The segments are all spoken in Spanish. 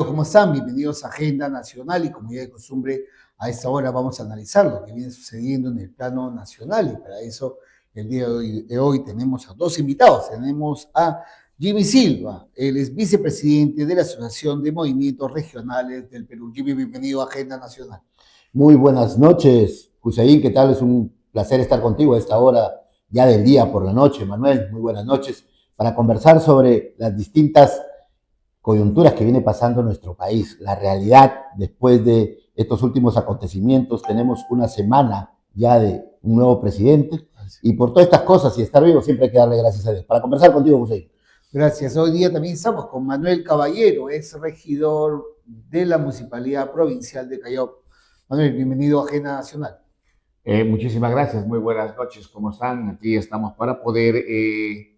¿cómo están? Bienvenidos a Agenda Nacional y como ya de costumbre, a esta hora vamos a analizar lo que viene sucediendo en el plano nacional y para eso el día de hoy tenemos a dos invitados. Tenemos a Jimmy Silva, él es vicepresidente de la Asociación de Movimientos Regionales del Perú. Jimmy, bienvenido a Agenda Nacional. Muy buenas noches, Hussein, ¿qué tal? Es un placer estar contigo a esta hora ya del día por la noche, Manuel. Muy buenas noches, para conversar sobre las distintas coyunturas que viene pasando en nuestro país. La realidad, después de estos últimos acontecimientos, tenemos una semana ya de un nuevo presidente y por todas estas cosas y estar vivo siempre hay que darle gracias a Dios. Para conversar contigo, Hussein. Gracias. Hoy día también estamos con Manuel Caballero, ex regidor de la Municipalidad Provincial de Callao. Manuel, bienvenido a Agenda Nacional. Muchísimas gracias, muy buenas noches, ¿cómo están? Aquí estamos para poder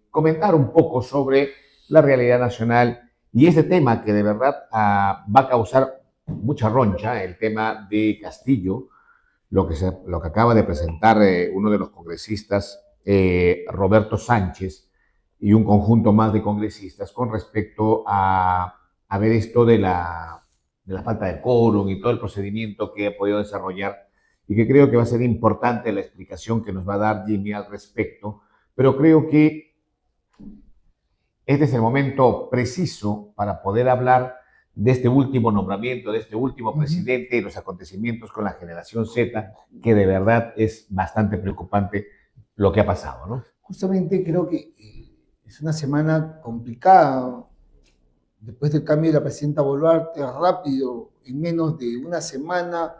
comentar un poco sobre la realidad nacional y este tema que de verdad va a causar mucha roncha, el tema de Castillo, lo que acaba de presentar uno de los congresistas, Roberto Sánchez, y un conjunto más de congresistas con respecto a ver esto de la falta de quórum y todo el procedimiento que ha podido desarrollar y que creo que va a ser importante la explicación que nos va a dar Jimmy al respecto, pero creo que este es el momento preciso para poder hablar de este último nombramiento, de este último presidente y los acontecimientos con la generación Z, que de verdad es bastante preocupante lo que ha pasado, ¿no? Justamente creo que es una semana complicada. Después del cambio de la presidenta Boluarte, rápido, en menos de una semana,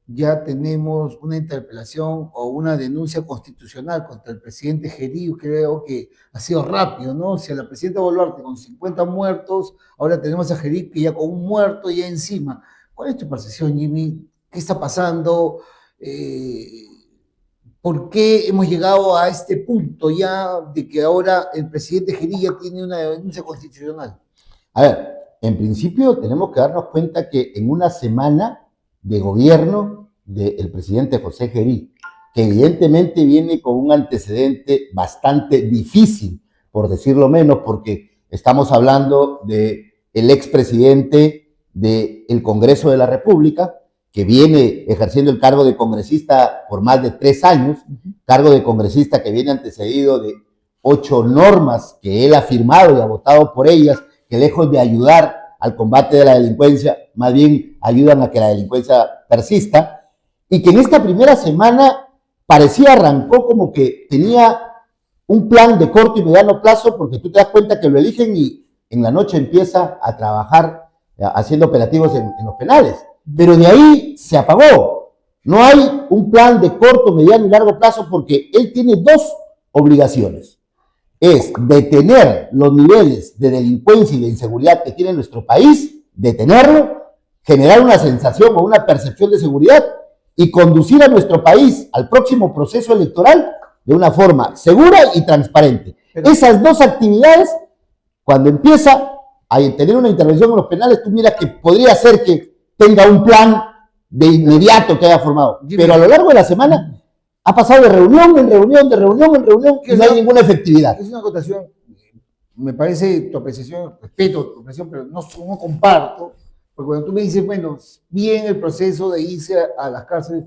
ya tenemos una interpelación o una denuncia constitucional contra el presidente Gerí. Creo que ha sido rápido, ¿no? Si a la presidenta Boluarte con 50 muertos, ahora tenemos a Gerí que ya con un muerto ya encima. ¿Cuál es tu percepción, Jimmy? ¿Qué está pasando? ¿Por qué hemos llegado a este punto ya de que ahora el presidente Gerí ya tiene una denuncia constitucional? A ver, en principio tenemos que darnos cuenta que en una semana de gobierno del presidente José Gerí, que evidentemente viene con un antecedente bastante difícil, por decirlo menos, porque estamos hablando del expresidente del Congreso de la República, que viene ejerciendo el cargo de congresista por más de 3 años, cargo de congresista que viene antecedido de 8 normas que él ha firmado y ha votado por ellas, que lejos de ayudar al combate de la delincuencia, más bien ayudan a que la delincuencia persista, y que en esta primera semana parecía arrancó como que tenía un plan de corto y mediano plazo, porque tú te das cuenta que lo eligen y en la noche empieza a trabajar haciendo operativos en los penales, pero de ahí se apagó. No hay un plan de corto, mediano y largo plazo porque él tiene 2 obligaciones. Es detener los niveles de delincuencia y de inseguridad que tiene nuestro país, detenerlo, generar una sensación o una percepción de seguridad y conducir a nuestro país al próximo proceso electoral de una forma segura y transparente. Esas 2 actividades, cuando empieza a tener una intervención en los penales, tú miras que podría ser que tenga un plan de inmediato que haya formado, pero a lo largo de la semana ha pasado de reunión en reunión, de reunión en reunión, y no hay ninguna efectividad. Es una acotación, me parece tu apreciación, respeto tu apreciación, pero no comparto, porque cuando tú me dices, bueno, bien el proceso de irse a las cárceles,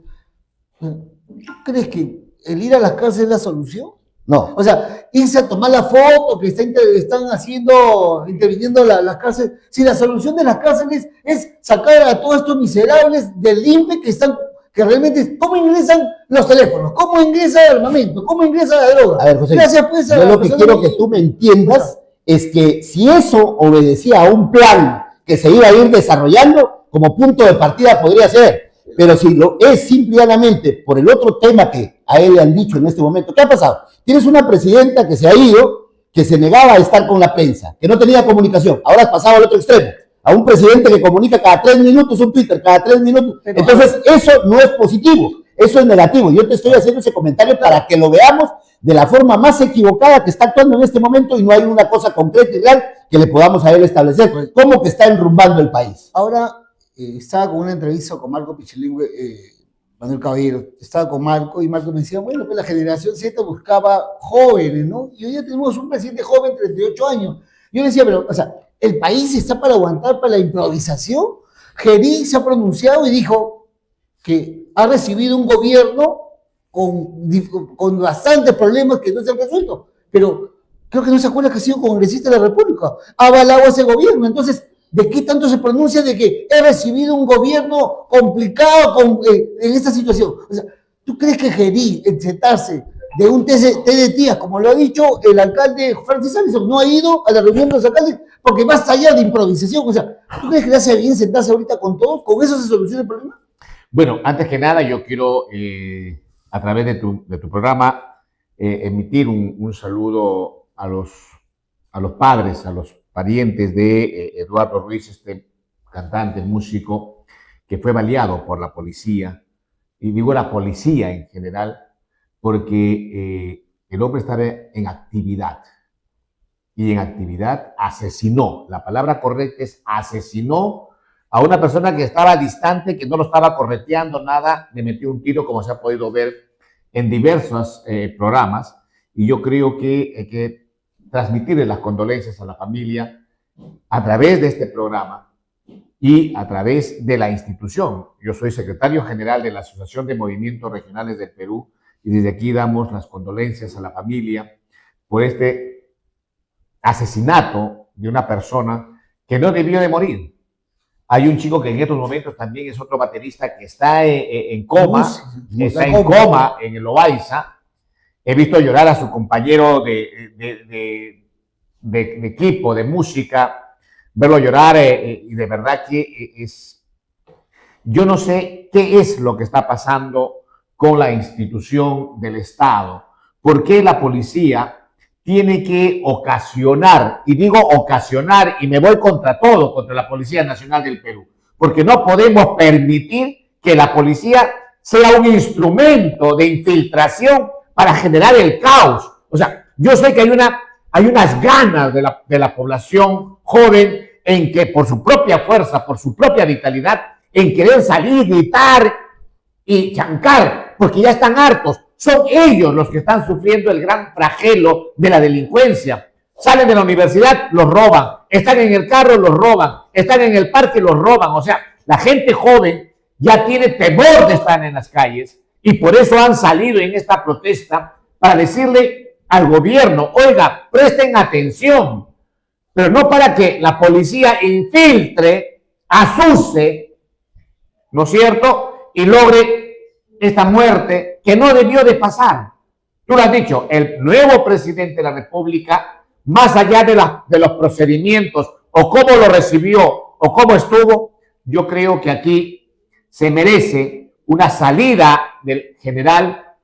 ¿tú crees que el ir a las cárceles es la solución? No. O sea, irse a tomar la foto que están interviniendo las cárceles, si la solución de las cárceles es sacar a todos estos miserables del INPE que realmente, ¿cómo ingresan los teléfonos? ¿Cómo ingresa el armamento? ¿Cómo ingresa la droga? A ver, José, gracias, pues, yo lo que quiero que tú me entiendas es que si eso obedecía a un plan que se iba a ir desarrollando, como punto de partida podría ser, pero si lo es simplemente por el otro tema que a él le han dicho en este momento, ¿qué ha pasado? Tienes una presidenta que se ha ido, que se negaba a estar con la prensa, que no tenía comunicación, ahora has pasado al otro extremo, a un presidente que comunica cada 3 minutos un Twitter, cada 3 minutos. Entonces, eso no es positivo, eso es negativo. Yo te estoy haciendo ese comentario para que lo veamos de la forma más equivocada que está actuando en este momento y no hay una cosa concreta y real que le podamos a él establecer. ¿Cómo que está enrumbando el país? Ahora, estaba con una entrevista con Marco Pichilingüe, Manuel Caballero, estaba con Marco y Marco me decía, bueno, pues la generación Z buscaba jóvenes, ¿no? Y hoy ya tenemos un presidente joven, 38 años. Yo decía, pero, o sea, ¿el país está para aguantar para la improvisación? Gerí se ha pronunciado y dijo que ha recibido un gobierno con bastantes problemas que no se han resuelto, pero creo que no se acuerda que ha sido congresista de la República, ha avalado a ese gobierno. Entonces, ¿de qué tanto se pronuncia de que he recibido un gobierno complicado en esta situación? O sea, ¿tú crees que Gerí, en sentarse de un té de tías, como lo ha dicho el alcalde Francis Allison, no ha ido a la reunión de los alcaldes porque va a estallar de improvisación? O sea, ¿tú crees que le hace bien sentarse ahorita con todos? ¿Con eso se soluciona el problema? Bueno, antes que nada, yo quiero, a través de tu programa, emitir un saludo a los padres, a los parientes de Eduardo Ruiz, este cantante, músico, que fue baleado por la policía. Y digo la policía en general, porque el hombre estaba en actividad. Y en actividad asesinó. La palabra correcta es asesinó a una persona que estaba distante, que no lo estaba correteando nada, le metió un tiro, como se ha podido ver en diversos programas. Y yo creo que hay que transmitirle las condolencias a la familia a través de este programa y a través de la institución. Yo soy secretario general de la Asociación de Movimientos Regionales del Perú y desde aquí damos las condolencias a la familia por este asesinato de una persona que no debió de morir. Hay un chico que en estos momentos también es otro baterista que está en coma, en el Loaiza. He visto llorar a su compañero de equipo, de música, verlo llorar y de verdad que es... Yo no sé qué es lo que está pasando con la institución del Estado. ¿Por qué la policía tiene que ocasionar, y digo ocasionar, y me voy contra todo, contra la Policía Nacional del Perú? Porque no podemos permitir que la policía sea un instrumento de infiltración para generar el caos. O sea, yo sé que hay unas ganas de la población joven en que por su propia fuerza, por su propia vitalidad, en querer salir, gritar y chancar, porque ya están hartos. Son ellos los que están sufriendo el gran flagelo de la delincuencia. Salen de la universidad, los roban. Están en el carro, los roban. Están en el parque, los roban. O sea, la gente joven ya tiene temor de estar en las calles y por eso han salido en esta protesta para decirle al gobierno, oiga, presten atención, pero no para que la policía infiltre, asuste, ¿no es cierto?, y logre esta muerte que no debió de pasar. Tú lo has dicho, el nuevo presidente de la República, más allá de los procedimientos o cómo lo recibió o cómo estuvo, yo creo que aquí se merece una salida del general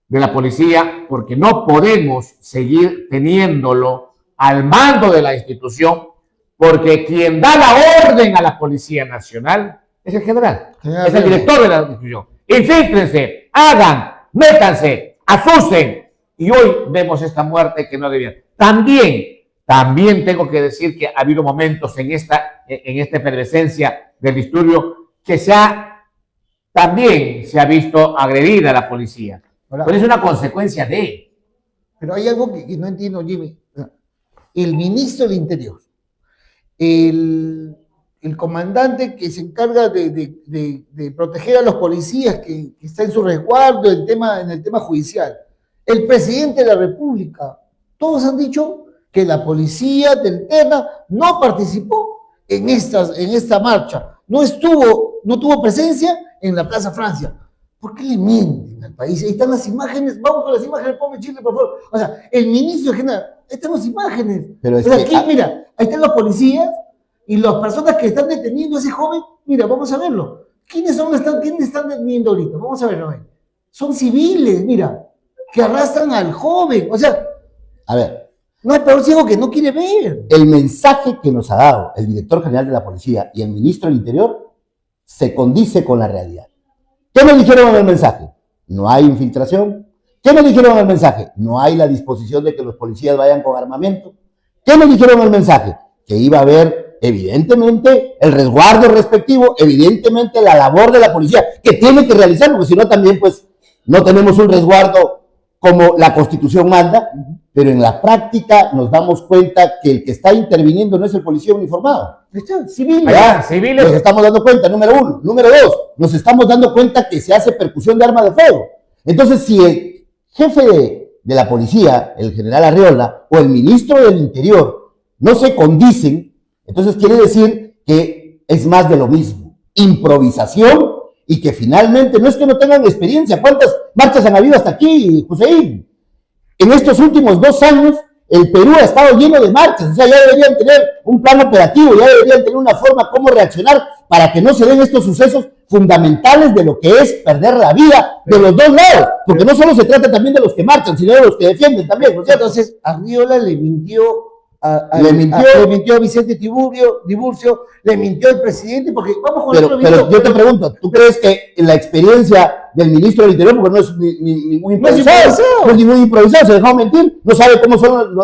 de la policía, porque no podemos seguir teniéndolo al mando de la institución, porque quien da la orden a la Policía Nacional es el general, es el director de la institución. Infíltrense, hagan, métanse, asusten. Y hoy vemos esta muerte que no debía. También tengo que decir que ha habido momentos en esta efervescencia del disturbio que también se ha visto agredida a la policía. Pero es una consecuencia de... Pero hay algo que no entiendo, Jimmy. El ministro del Interior, el comandante que se encarga de proteger a los policías, que está en su resguardo en el tema judicial, el presidente de la República, todos han dicho que la policía del Terna no participó en esta marcha, no tuvo presencia en la Plaza Francia. ¿Por qué le mienten al país? Ahí están las imágenes, vamos con las imágenes, ponme Chile, por favor. O sea, el ministro general, ahí están las imágenes. Pero es aquí, mira, ahí están los policías y las personas que están deteniendo a ese joven. Mira, vamos a verlo. ¿Quiénes están deteniendo ahorita? Vamos a verlo. Son civiles, mira, que arrastran al joven. O sea, a ver, no hay peor ciego que no quiere ver. El mensaje que nos ha dado el director general de la policía y el ministro del Interior se condice con la realidad. ¿Qué me dijeron en el mensaje? No hay infiltración. ¿Qué me dijeron en el mensaje? No hay la disposición de que los policías vayan con armamento. ¿Qué me dijeron en el mensaje? Que iba a haber, evidentemente, el resguardo respectivo, evidentemente la labor de la policía, que tiene que realizar, porque si no también, pues, no tenemos un resguardo como la Constitución manda, pero en la práctica nos damos cuenta que el que está interviniendo no es el policía uniformado. Civiles. Allá, civiles. Nos estamos dando cuenta, número uno. Número dos, nos estamos dando cuenta que se hace percusión de arma de fuego. Entonces, si el jefe de la policía, el general Arriola, o el ministro del Interior no se condicen, entonces quiere decir que es más de lo mismo. Improvisación y que finalmente no es que no tengan experiencia. ¿Cuántas marchas han habido hasta aquí, Joséín? En estos últimos 2 años, el Perú ha estado lleno de marchas. O sea, ya deberían tener un plan operativo, ya deberían tener una forma cómo reaccionar para que no se den estos sucesos fundamentales de lo que es perder la vida de los dos lados. Porque no solo se trata también de los que marchan, sino de los que defienden también, ¿no es cierto? Entonces, Arriola le mintió Le mintió. a Vicente Tiburcio, le mintió al presidente, porque vamos con pero yo te pregunto, ¿tú crees que la experiencia del ministro del Interior, porque no es ningún improvisado, no es ningún improvisado, se dejó mentir, no sabe cómo son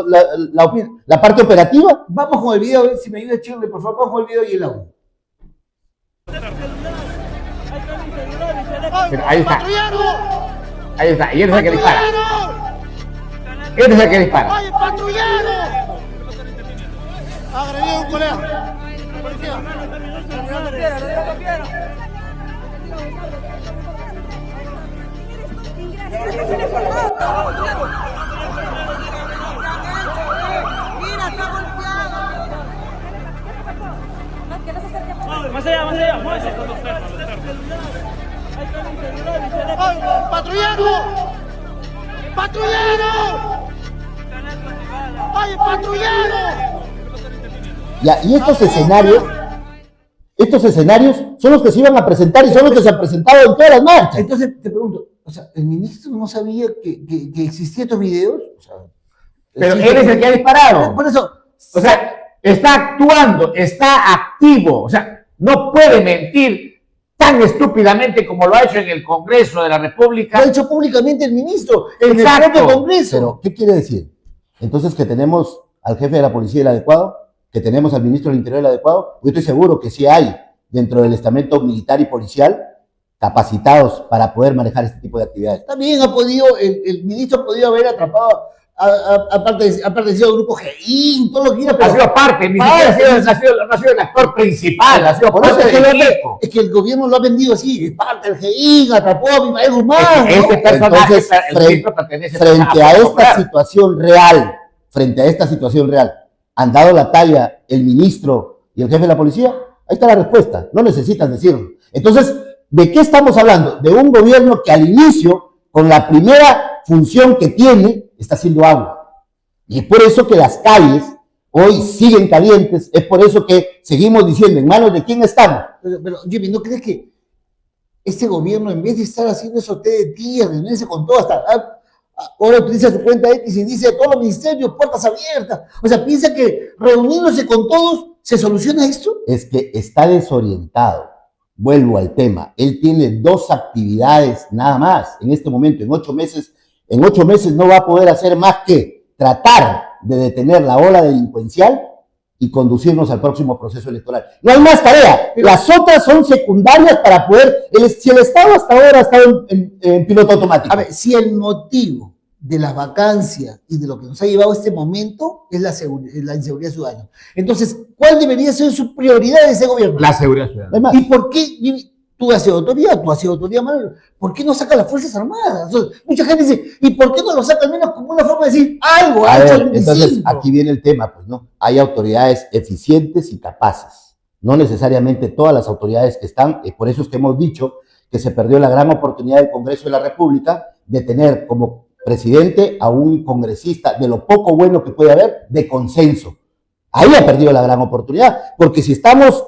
la parte operativa? Vamos con el video, a ver si me ayuda Chile, por favor, vamos con el video y el audio. Ahí está. Ahí está. Y él es el que dispara. Él es el que dispara. ¡Oye, patrullero! Agredió a un colega. Policía. Mira, está golpeado. Más allá, muévese. ¡Oye, patrullero! ¡Patrullero! ¡Oye, patrullero! Ya, y estos escenarios son los que se iban a presentar y son los que se han presentado en todas las marchas. Entonces, te pregunto, o sea, ¿el ministro no sabía que existían estos videos? O sea, Pero él es el que ha disparado. Por eso, O sea, está actuando, está activo. O sea, no puede mentir tan estúpidamente como lo ha hecho en el Congreso de la República. lo ha hecho públicamente el ministro, en el Exacto. propio Congreso. Pero, ¿qué quiere decir? Entonces, que tenemos al jefe de la policía el adecuado, que tenemos al ministro del Interior el adecuado. Yo estoy seguro que sí hay dentro del estamento militar y policial capacitados para poder manejar este tipo de actividades. También ha podido, el ministro ha podido haber atrapado, ha pertenecido al grupo GEIN, todo lo que quiera, Ha pero sido parte, ni siquiera ha sido el actor principal, ha sido por eso parte es que, del equipo. es que el gobierno lo ha vendido así, es parte del GEIN, atrapó a Abimael Guzmán, ¿no? Este personaje, Entonces, el ministro pertenece frente a esta Popular. situación real, ¿han dado la talla el ministro y el jefe de la policía? Ahí está la respuesta, no necesitas decirlo. Entonces, ¿de qué estamos hablando? De un gobierno que al inicio, con la primera función que tiene, está haciendo agua. Y es por eso que las calles hoy siguen calientes, es por eso que seguimos diciendo, ¿en manos de quién estamos? Pero Jimmy, ¿no crees que este gobierno, en vez de estar haciendo esos té de tía, reunirse con todo, ahora utiliza su cuenta X y dice a todos los ministerios, puertas abiertas? O sea, piensa que reuniéndose con todos se soluciona esto. Es que está desorientado. Vuelvo al tema. Él tiene 2 actividades nada más en este momento. En 8 meses no va a poder hacer más que tratar de detener la ola delincuencial y conducirnos al próximo proceso electoral. No hay más tarea. Las otras son secundarias para poder... Si el Estado hasta ahora ha estado en piloto automático. A ver, si el motivo de las vacancias y de lo que nos ha llevado a este momento es la inseguridad ciudadana, entonces, ¿cuál debería ser su prioridad de ese gobierno? La seguridad No ciudadana. hay más. ¿Y por qué? Jimmy, tú has sido autoridad, Manuel. ¿Por qué no saca las Fuerzas Armadas? O sea, mucha gente dice, ¿y por qué no lo saca al menos como una forma de decir algo? A Ha hecho ver, el entonces 25? aquí viene el tema, pues no. Hay autoridades eficientes y capaces. No necesariamente todas las autoridades que están, por eso es que hemos dicho que se perdió la gran oportunidad del Congreso de la República de tener como presidente a un congresista de lo poco bueno que puede haber, de consenso. Ahí ha perdido la gran oportunidad, porque si estamos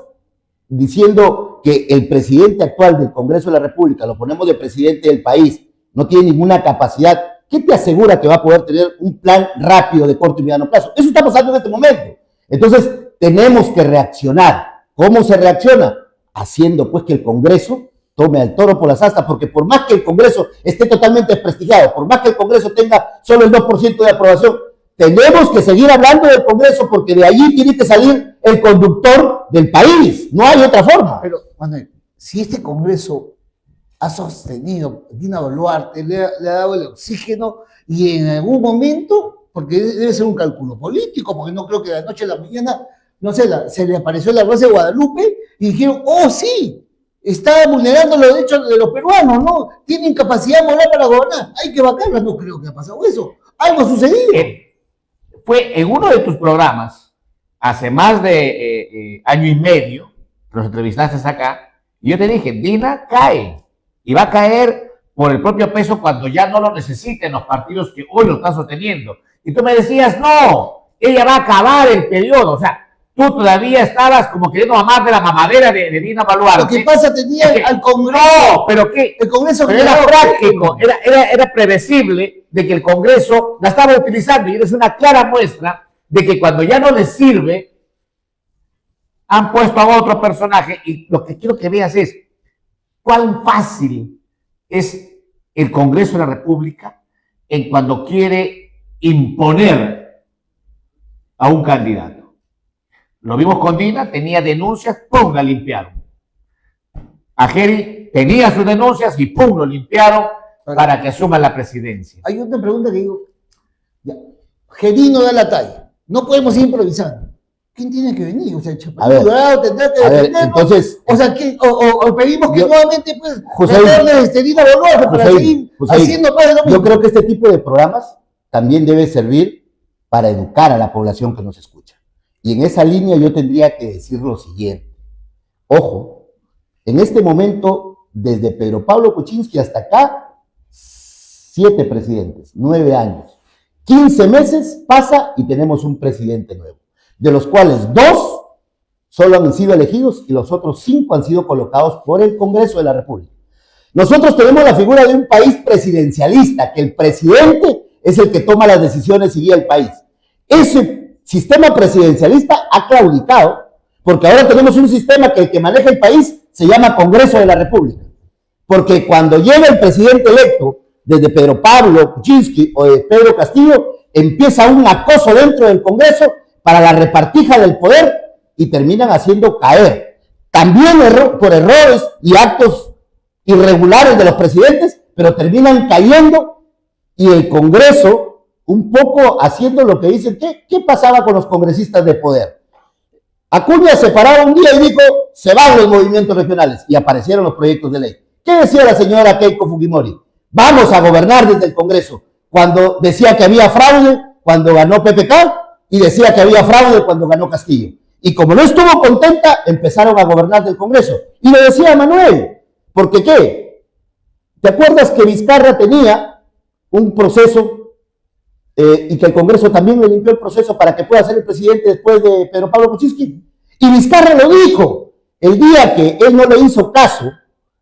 diciendo que el presidente actual del Congreso de la República, lo ponemos de presidente del país, no tiene ninguna capacidad, ¿qué te asegura que va a poder tener un plan rápido de corto y mediano plazo? Eso está pasando en este momento. Entonces, tenemos que reaccionar. ¿Cómo se reacciona? Haciendo pues que el Congreso tome al toro por las astas, porque por más que el Congreso esté totalmente desprestigiado, por más que el Congreso tenga solo el 2% de aprobación, tenemos que seguir hablando del Congreso, porque de allí tiene que salir el conductor del país. No hay otra forma. Pero, Manuel, si este Congreso ha sostenido Dina Boluarte, le ha dado el oxígeno y en algún momento, porque debe ser un cálculo político, porque no creo que de la noche a la mañana, no sé, se le apareció la Rosa de Guadalupe y dijeron, oh sí, está vulnerando los derechos de los peruanos, ¿no? Tienen capacidad moral para gobernar, hay que vacarla, no creo que ha pasado eso. Algo ha sucedido. Fue en uno de tus programas, hace más de año y medio, los entrevistaste acá, y yo te dije, Dina cae, y va a caer por el propio peso cuando ya no lo necesiten los partidos que hoy lo están sosteniendo. Y tú me decías, no, ella va a acabar el periodo, o sea, tú todavía estabas como queriendo mamar de la mamadera de Dina Boluarte. Lo que pasa, tenía al Congreso. No, pero ¿qué? El Congreso pero era práctico, era previsible de que el Congreso la estaba utilizando y eres una clara muestra de que cuando ya no les sirve, han puesto a otro personaje y lo que quiero que veas es cuán fácil es el Congreso de la República en cuando quiere imponer a un candidato. Lo vimos con Dina, tenía denuncias, ¡pum!, la limpiaron. A Geri tenía sus denuncias y ¡pum!, lo limpiaron para que asuma la presidencia. Hay otra pregunta que digo, ya, Geri no da la talla, no podemos ir improvisando. ¿Quién tiene que venir? O sea, el Chaparro Dorado tendrá que defendernos. Entonces, o sea, o pedimos que nuevamente, pues, José, Dina Boluarte para seguir haciendo paz de lo mismo. Yo creo que este tipo de programas también debe servir para educar a la población que nos escucha. Y en esa línea yo tendría que decir lo siguiente. Ojo, en este momento, desde Pedro Pablo Kuczynski hasta acá, 7 presidentes, 9 años. 15 meses pasa y tenemos un presidente nuevo, de los cuales 2 solo han sido elegidos y los otros 5 han sido colocados por el Congreso de la República. Nosotros tenemos la figura de un país presidencialista, que el presidente es el que toma las decisiones y guía el país. Ese sistema presidencialista ha claudicado, porque ahora tenemos un sistema que el que maneja el país se llama Congreso de la República. Porque cuando llega el presidente electo, desde Pedro Pablo Kuczynski o de Pedro Castillo, empieza un acoso dentro del Congreso para la repartija del poder y terminan haciendo caer. También por errores y actos irregulares de los presidentes, pero terminan cayendo y el Congreso un poco haciendo lo que dicen. ¿Qué pasaba con los congresistas de poder? Acuña se paraba un día y dijo, se van los movimientos regionales y aparecieron los proyectos de ley. ¿Qué decía la señora Keiko Fujimori? Vamos a gobernar desde el Congreso. Cuando decía que había fraude, cuando ganó PPK, y decía que había fraude cuando ganó Castillo. Y como no estuvo contenta, empezaron a gobernar del Congreso. Y lo decía Manuel, ¿porque qué? ¿Te acuerdas que Vizcarra tenía un proceso y que el Congreso también le limpió el proceso para que pueda ser el presidente después de Pedro Pablo Kuczynski? Y Vizcarra lo dijo, el día que él no le hizo caso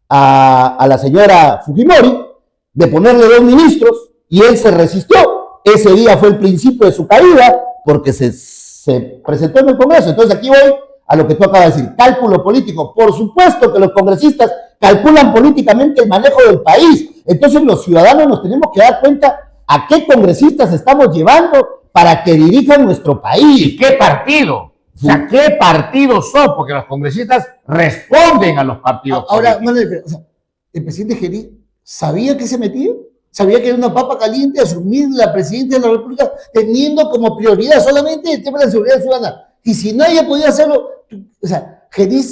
a la señora Fujimori, de ponerle 2 ministros, y él se resistió. Ese día fue el principio de su caída, porque se presentó en el Congreso. Entonces aquí voy a lo que tú acabas de decir, cálculo político. Por supuesto que los congresistas calculan políticamente el manejo del país. Entonces los ciudadanos nos tenemos que dar cuenta a qué congresistas estamos llevando para que dirijan nuestro país. ¿Y qué partido? O sea, ¿qué partidos son? Porque los congresistas responden a los partidos. Ahora, Manuel, o sea, el presidente Geri sabía que se metía, sabía que era una papa caliente asumir la presidencia de la República teniendo como prioridad solamente el tema de la seguridad ciudadana. Y si nadie podía hacerlo, o sea, Geri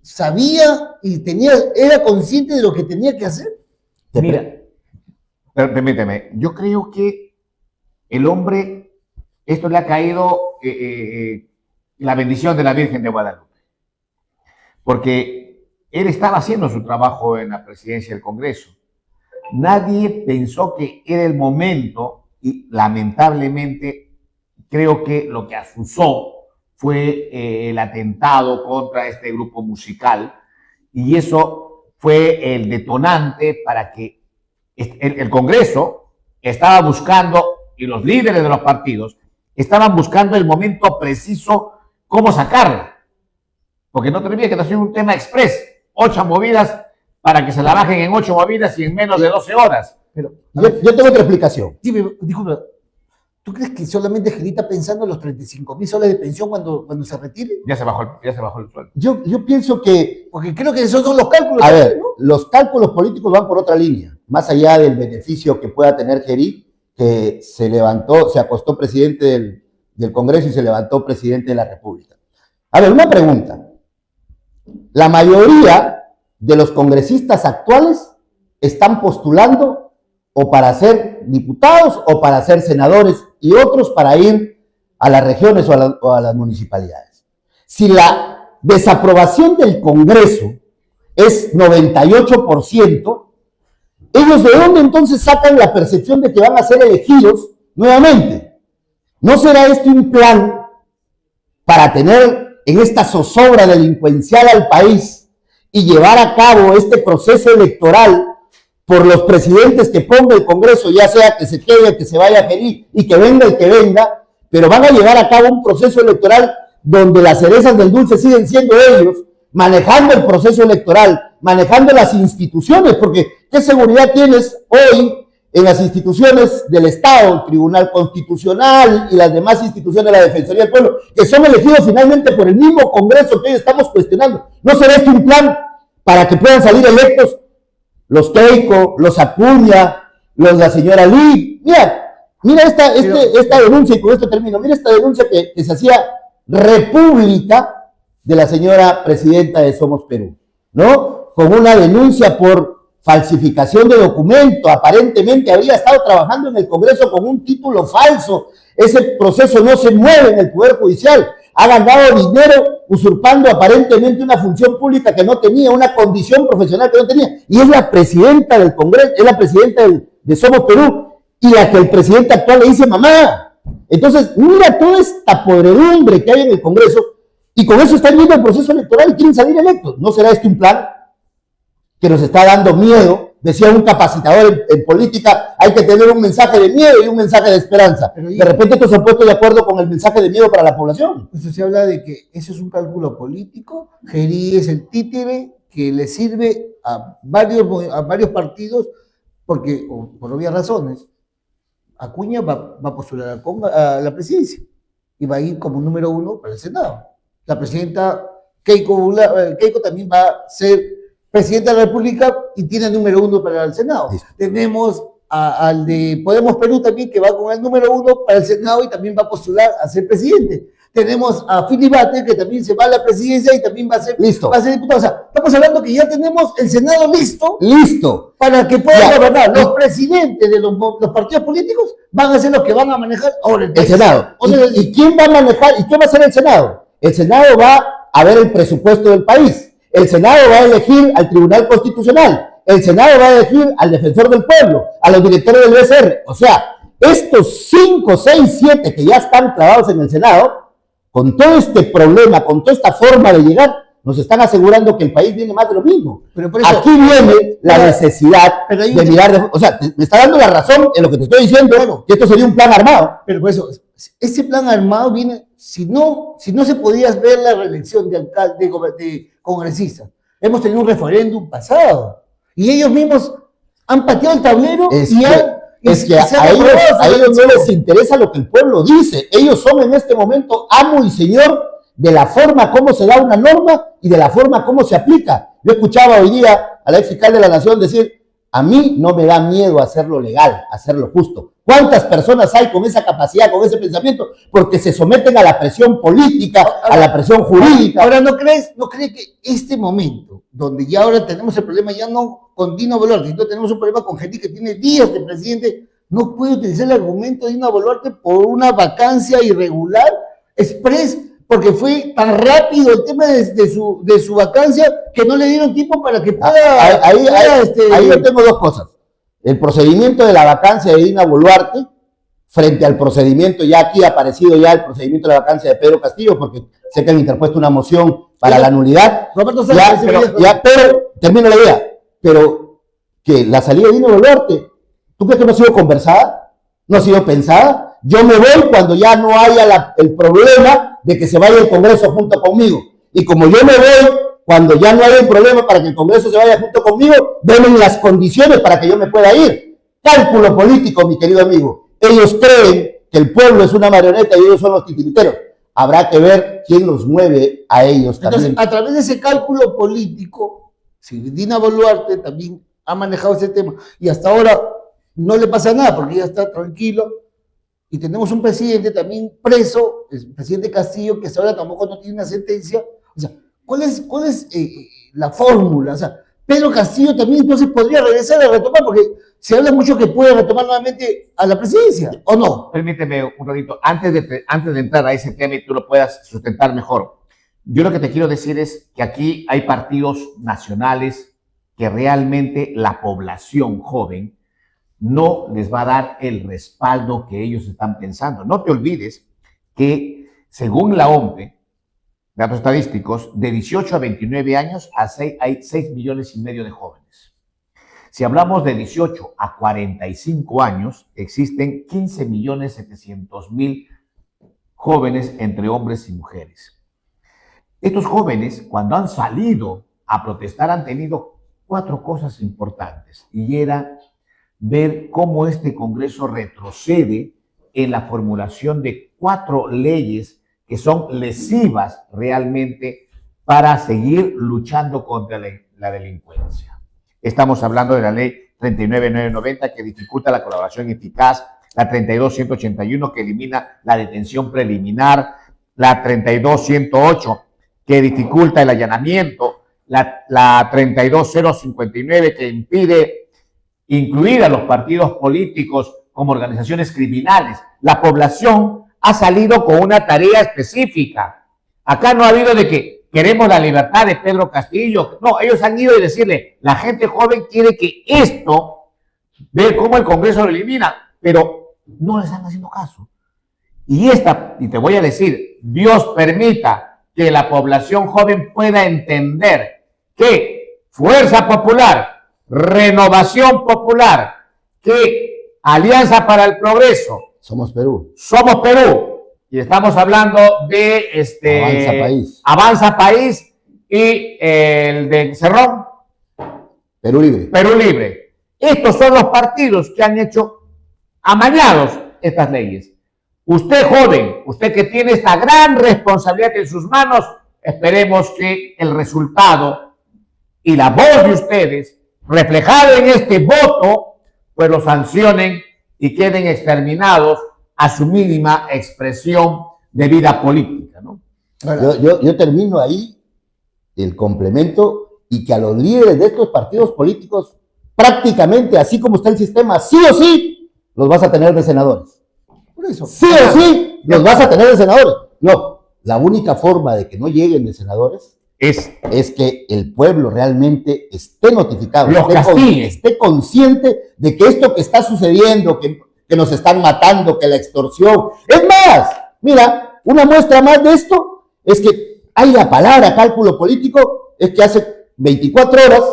sabía y era consciente de lo que tenía que hacer. Mira, permíteme, yo creo que el hombre, esto le ha caído la bendición de la Virgen de Guadalupe, porque él estaba haciendo su trabajo en la presidencia del Congreso. Nadie pensó que era el momento y lamentablemente creo que lo que azuzó fue el atentado contra este grupo musical y eso fue el detonante para que el Congreso estaba buscando y los líderes de los partidos estaban buscando el momento preciso cómo sacarla, porque no tenía que hacer un tema express, 8 movidas para que se la bajen en 8 movidas y en menos de 12 horas. Pero yo tengo otra explicación. Dime, disculpa, ¿Tú crees que solamente Geri está pensando en los 35.000 soles de pensión cuando se retire? Ya se bajó el sueldo. Yo pienso que, Porque creo que esos son los cálculos. a también, ver, ¿no? los cálculos políticos van por otra línea, más allá del beneficio que pueda tener Geri, que se acostó presidente del Congreso y se levantó presidente de la República. A ver, una pregunta. La mayoría de los congresistas actuales están postulando o para ser diputados o para ser senadores y otros para ir a las regiones o a las municipalidades. Si la desaprobación del Congreso es 98%, ¿ellos de dónde entonces sacan la percepción de que van a ser elegidos nuevamente? ¿No será este un plan para tener en esta zozobra delincuencial al país y llevar a cabo este proceso electoral por los presidentes que ponga el Congreso, ya sea que se quede, que se vaya a Geri y que venga el que venga, pero van a llevar a cabo un proceso electoral donde las cerezas del dulce siguen siendo ellos, manejando el proceso electoral, manejando las instituciones, porque ¿qué seguridad tienes hoy en las instituciones del Estado, el Tribunal Constitucional y las demás instituciones de la Defensoría del Pueblo, que son elegidos finalmente por el mismo Congreso que hoy estamos cuestionando? ¿No será este un plan para que puedan salir electos los Keiko, los Acuña, la señora Lee? Mira esta denuncia, y con esto termino, mira esta denuncia que se hacía república de la señora presidenta de Somos Perú, ¿no? Con una denuncia por falsificación de documento, aparentemente habría estado trabajando en el Congreso con un título falso, ese proceso no se mueve en el Poder Judicial, ha ganado dinero usurpando aparentemente una función pública que no tenía, una condición profesional que no tenía, y es la presidenta del Congreso, es la presidenta de Somos Perú, y la que el presidente actual le dice mamá. Entonces, mira toda esta podredumbre que hay en el Congreso, y con eso están viendo el proceso electoral y quieren salir electos. ¿No será este un plan que nos está dando miedo? Decía un capacitador en política, hay que tener un mensaje de miedo y un mensaje de esperanza. De repente estos se han puesto de acuerdo con el mensaje de miedo para la población. Eso se habla de que eso es un cálculo político. Geri es el títere que le sirve a varios partidos, porque, por obvias razones, Acuña va a postular a la presidencia y va a ir como número 1 para el Senado. La presidenta Keiko también va a ser presidenta de la República y tiene el número 1 para el Senado. Listo. Tenemos al de Podemos Perú también, que va con el número 1 para el Senado y también va a postular a ser presidente. Tenemos a Filibate, que también se va a la presidencia y también va a ser diputado. O sea, estamos hablando que ya tenemos el Senado listo para que puedan gobernar. Los presidentes de los partidos políticos van a ser los que van a manejar ahora el Senado. ¿Y quién va a manejar? ¿Y qué va a hacer el Senado? El Senado va a ver el presupuesto del país. El Senado va a elegir al Tribunal Constitucional. El Senado va a elegir al Defensor del Pueblo, a los directores del BCR. O sea, estos 5, 6, 7 que ya están clavados en el Senado, con todo este problema, con toda esta forma de llegar, nos están asegurando que el país viene más de lo mismo. Pero por eso, aquí viene la necesidad de mirar, o sea, me está dando la razón en lo que te estoy diciendo, que esto sería un plan armado. Pero por eso, ese plan armado viene, si no se podía ver la reelección de alcalde, de congresistas, hemos tenido un referéndum pasado, y ellos mismos han pateado el tablero a ellos no les interesa lo que el pueblo dice. Ellos son en este momento amo y señor de la forma como se da una norma y de la forma como se aplica. Yo escuchaba hoy día a la ex fiscal de la Nación decir, a mí no me da miedo hacerlo legal, hacerlo justo. ¿Cuántas personas hay con esa capacidad, con ese pensamiento? Porque se someten a la presión política, a la presión jurídica. Ahora, ¿no crees que este momento, donde ya ahora tenemos el problema, ya no con Dina Boluarte, sino tenemos un problema con gente que tiene días de presidente, no puede utilizar el argumento de Dina Boluarte por una vacancia irregular, express, porque fue tan rápido el tema de su vacancia que no le dieron tiempo para que pueda... Ahí yo tengo dos cosas. El procedimiento de la vacancia de Dina Boluarte frente al procedimiento, ya aquí ha aparecido ya el procedimiento de la vacancia de Pedro Castillo, porque sé que han interpuesto una moción para la nulidad. Roberto Sánchez, pero termino la idea. Pero que la salida de Dina Boluarte, ¿tú crees que no ha sido conversada? ¿No ha sido pensada? Yo me voy cuando ya no haya el problema de que se vaya el Congreso junto conmigo. Y como yo me voy cuando ya no haya un problema para que el Congreso se vaya junto conmigo, denme las condiciones para que yo me pueda ir. Cálculo político, mi querido amigo. Ellos creen que el pueblo es una marioneta y ellos son los titiriteros. Habrá que ver quién los mueve a ellos Entonces, también. a través de ese cálculo político, si Dina Boluarte también ha manejado ese tema y hasta ahora no le pasa nada porque ya está tranquilo, y tenemos un presidente también preso, el presidente Castillo, que hasta ahora tampoco no tiene una sentencia. O sea, ¿cuál es la fórmula? O sea, Pedro Castillo también entonces podría regresar a retomar, porque se habla mucho que puede retomar nuevamente a la presidencia, ¿o no? Permíteme un ratito, antes de entrar a ese tema y tú lo puedas sustentar mejor. Yo lo que te quiero decir es que aquí hay partidos nacionales que realmente la población joven no les va a dar el respaldo que ellos están pensando. No te olvides que, según la OMPE, datos estadísticos, de 18 a 29 años hay 6,5 millones de jóvenes. Si hablamos de 18 a 45 años, existen 15,700,000 jóvenes entre hombres y mujeres. Estos jóvenes, cuando han salido a protestar, han tenido 4 cosas importantes, y era ver cómo este Congreso retrocede en la formulación de 4 leyes que son lesivas realmente para seguir luchando contra la delincuencia. Estamos hablando de la ley 39.990, que dificulta la colaboración eficaz, la 32.181, que elimina la detención preliminar, la 32.108, que dificulta el allanamiento, la 32.059, que impide incluir a los partidos políticos como organizaciones criminales. La población ha salido con una tarea específica. Acá no ha habido de que queremos la libertad de Pedro Castillo. No, ellos han ido y decirle, la gente joven quiere que esto, ver cómo el Congreso lo elimina, pero no les están haciendo caso. Y te voy a decir, Dios permita que la población joven pueda entender que Fuerza Popular, Renovación Popular, que Alianza para el Progreso, Somos Perú. Somos Perú, y estamos hablando de Avanza País. Avanza País y el de Cerrón, Perú Libre. Perú Libre. Estos son los partidos que han hecho amañados estas leyes. Usted, joven, usted que tiene esta gran responsabilidad en sus manos, esperemos que el resultado y la voz de ustedes, reflejado en este voto, pues lo sancionen y queden exterminados a su mínima expresión de vida política, ¿no? Yo termino ahí el complemento, y que a los líderes de estos partidos políticos, prácticamente así como está el sistema, sí o sí, los vas a tener de senadores. Por eso. Sí o sí, los vas a tener de senadores. No, la única forma de que no lleguen de senadores es que el pueblo realmente esté notificado, esté consciente de que esto que está sucediendo, que nos están matando, que la extorsión. Es más, mira, una muestra más de esto es que hay la palabra cálculo político, es que hace 24 horas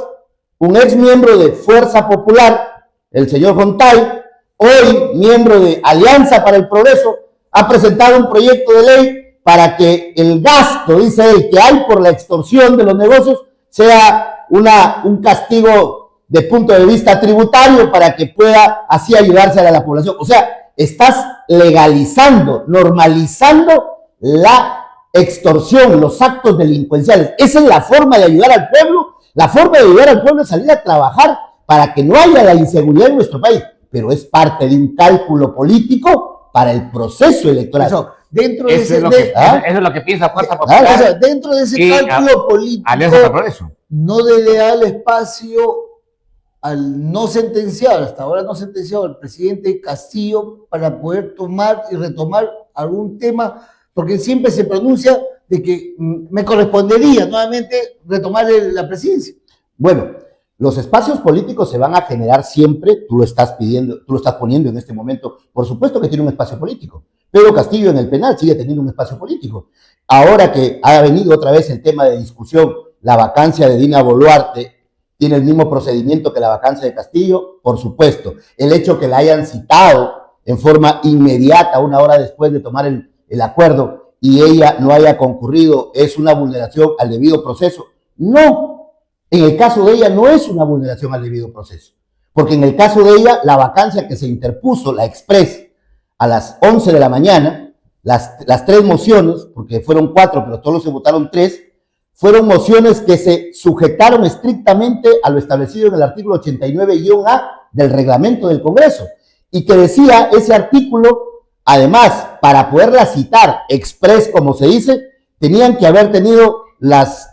un ex miembro de Fuerza Popular, el señor Jontay, hoy miembro de Alianza para el Progreso, ha presentado un proyecto de ley para que el gasto, dice él, que hay por la extorsión de los negocios sea un castigo de punto de vista tributario, para que pueda así ayudarse a la población. O sea, estás legalizando, normalizando la extorsión, los actos delincuenciales. Esa es la forma de ayudar al pueblo. La forma de ayudar al pueblo es salir a trabajar para que no haya la inseguridad en nuestro país, pero es parte de un cálculo político para el proceso electoral. Eso, dentro de Eso ese, es lo que piensa Fuerza Popular. o sea, dentro de ese y cálculo político, Alianza para el Progreso. no le da el espacio al no sentenciado, hasta ahora no sentenciado, al presidente Castillo, para poder tomar y retomar algún tema, porque siempre se pronuncia de que me correspondería nuevamente retomar la presidencia. Bueno, los espacios políticos se van a generar siempre, tú lo estás pidiendo, tú lo estás poniendo en este momento, por supuesto que tiene un espacio político. Pedro Castillo en el penal sigue teniendo un espacio político. Ahora que ha venido otra vez el tema de discusión, la vacancia de Dina Boluarte tiene el mismo procedimiento que la vacancia de Castillo, por supuesto. El hecho que la hayan citado en forma inmediata, una hora después de tomar el acuerdo, y ella no haya concurrido, ¿es una vulneración al debido proceso? No, en el caso de ella no es una vulneración al debido proceso, porque en el caso de ella, la vacancia que se interpuso, la Express, a las 11 de la mañana, las 3 mociones, porque fueron 4, pero todos se votaron 3, fueron mociones que se sujetaron estrictamente a lo establecido en el artículo 89-A del reglamento del Congreso, y que decía ese artículo, además, para poderla citar express, como se dice, tenían que haber tenido las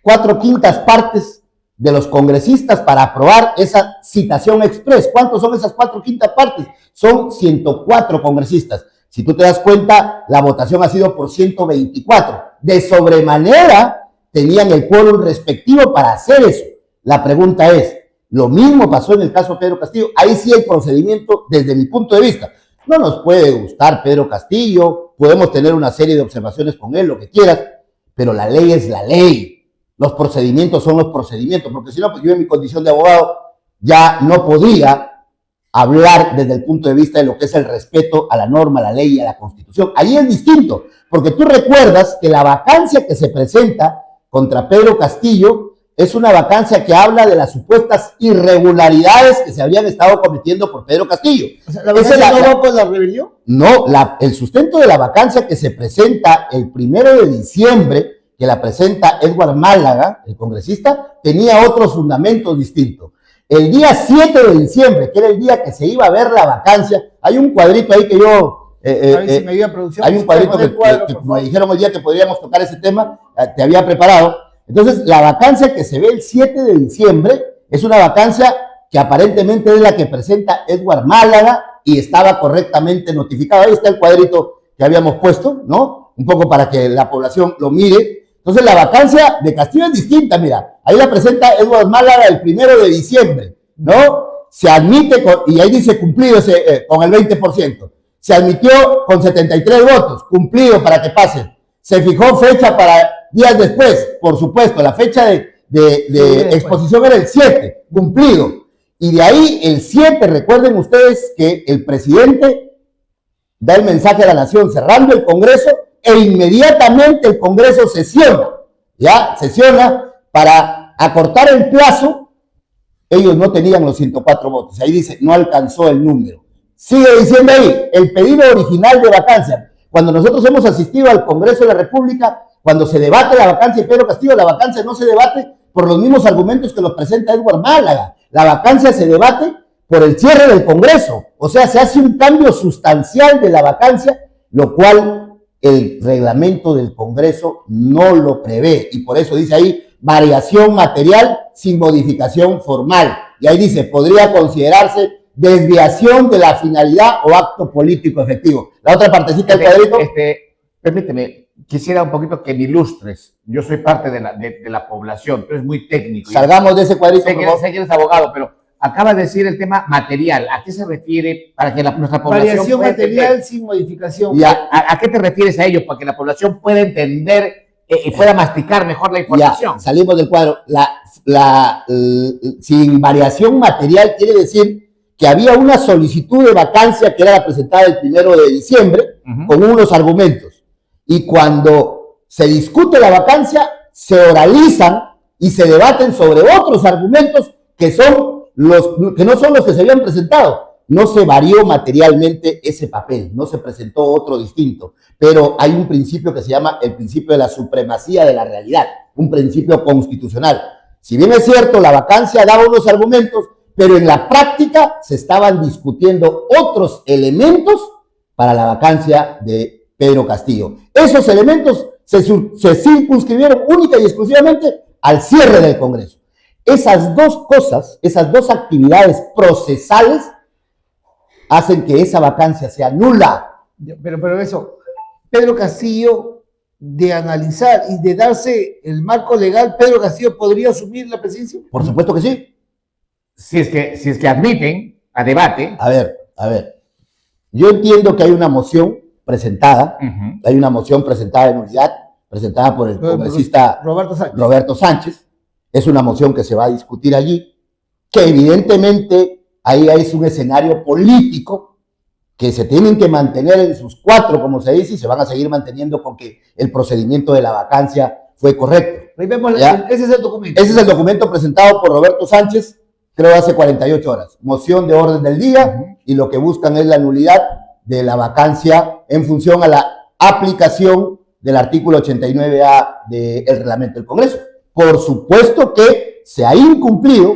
4/5 partes de los congresistas para aprobar esa citación express. ¿Cuántos son esas 4/5 partes? Son 104 congresistas. Si tú te das cuenta, la votación ha sido por 124. De sobremanera tenían el quórum respectivo para hacer eso. La pregunta es, lo mismo pasó en el caso de Pedro Castillo. Ahí sí el procedimiento, desde mi punto de vista, no nos puede gustar Pedro Castillo, podemos tener una serie de observaciones con él, lo que quieras, pero la ley es la ley. Los procedimientos son los procedimientos, porque si no, pues yo en mi condición de abogado ya no podía hablar desde el punto de vista de lo que es el respeto a la norma, a la ley y a la Constitución. Ahí es distinto, porque tú recuerdas que la vacancia que se presenta contra Pedro Castillo es una vacancia que habla de las supuestas irregularidades que se habían estado cometiendo por Pedro Castillo. O sea, ¿la vacancia no va por la rebelión? No, el sustento de la vacancia que se presenta el 1 de diciembre, que la presenta Edward Málaga, el congresista, tenía otros fundamentos distintos. El día 7 de diciembre, que era el día que se iba a ver la vacancia, hay un cuadrito ahí que yo... si me ayuda producción, hay un cuadrito que me dijeron el día que podríamos tocar ese tema, te había preparado. Entonces, la vacancia que se ve el 7 de diciembre es una vacancia que aparentemente es la que presenta Edward Málaga y estaba correctamente notificada. Ahí está el cuadrito que habíamos puesto, ¿no? Un poco para que la población lo mire. Entonces, la vacancia de Castillo es distinta, mira. Ahí la presenta Edward Málaga el 1 de diciembre, ¿no? Se admite, y ahí dice cumplido con el 20%. Se admitió con 73 votos, cumplido para que pase. Se fijó fecha para días después, por supuesto, la fecha de exposición era el 7, cumplido. Y de ahí el 7, recuerden ustedes que el presidente da el mensaje a la nación cerrando el Congreso e inmediatamente el Congreso sesiona, ¿ya? Sesiona para acortar el plazo. Ellos no tenían los 104 votos, ahí dice, no alcanzó el número. Sigue diciendo ahí, el pedido original de vacancia. Cuando nosotros hemos asistido al Congreso de la República, cuando se debate la vacancia de Pedro Castillo, la vacancia no se debate por los mismos argumentos que los presenta Edward Málaga. La vacancia se debate por el cierre del Congreso. O sea, se hace un cambio sustancial de la vacancia, lo cual el reglamento del Congreso no lo prevé. Y por eso dice ahí, variación material sin modificación formal. Y ahí dice, podría considerarse desviación de la finalidad o acto político efectivo. La otra partecita del cuadrito. Permíteme, quisiera un poquito que me ilustres. Yo soy parte de la población, tú eres muy técnico. Salgamos de ese cuadrito. Sé que eres abogado, pero acabas de decir el tema material. ¿A qué se refiere para que nuestra población Variación pueda material entender? sin modificación. ¿A qué te refieres a ello? Para que la población pueda entender y pueda masticar mejor la información. Ya, salimos del cuadro. Sin variación material quiere decir que había una solicitud de vacancia que era la presentada el 1 de diciembre con unos argumentos. Y cuando se discute la vacancia, se oralizan y se debaten sobre otros argumentos que no son los que se habían presentado. No se varió materialmente ese papel, no se presentó otro distinto, pero hay un principio que se llama el principio de la supremacía de la realidad, un principio constitucional. Si bien es cierto, la vacancia daba unos argumentos, pero en la práctica se estaban discutiendo otros elementos para la vacancia de Pedro Castillo. Esos elementos se circunscribieron única y exclusivamente al cierre del Congreso. Esas dos cosas, esas dos actividades procesales hacen que esa vacancia sea nula. Pero eso, Pedro Castillo, de analizar y de darse el marco legal, ¿Pedro Castillo podría asumir la presidencia? Por supuesto que sí. Si es que admiten a debate. A ver. Yo entiendo que hay una moción presentada, hay una moción presentada en unidad, presentada por el congresista Roberto Sánchez. Es una moción que se va a discutir allí, que evidentemente ahí es un escenario político que se tienen que mantener en sus 4, como se dice, y se van a seguir manteniendo con que el procedimiento de la vacancia fue correcto. Ese es el documento. Ese es el documento presentado por Roberto Sánchez, creo hace 48 horas. Moción de orden del día, y lo que buscan es la nulidad de la vacancia en función a la aplicación del artículo 89A del reglamento del Congreso. Por supuesto que se ha incumplido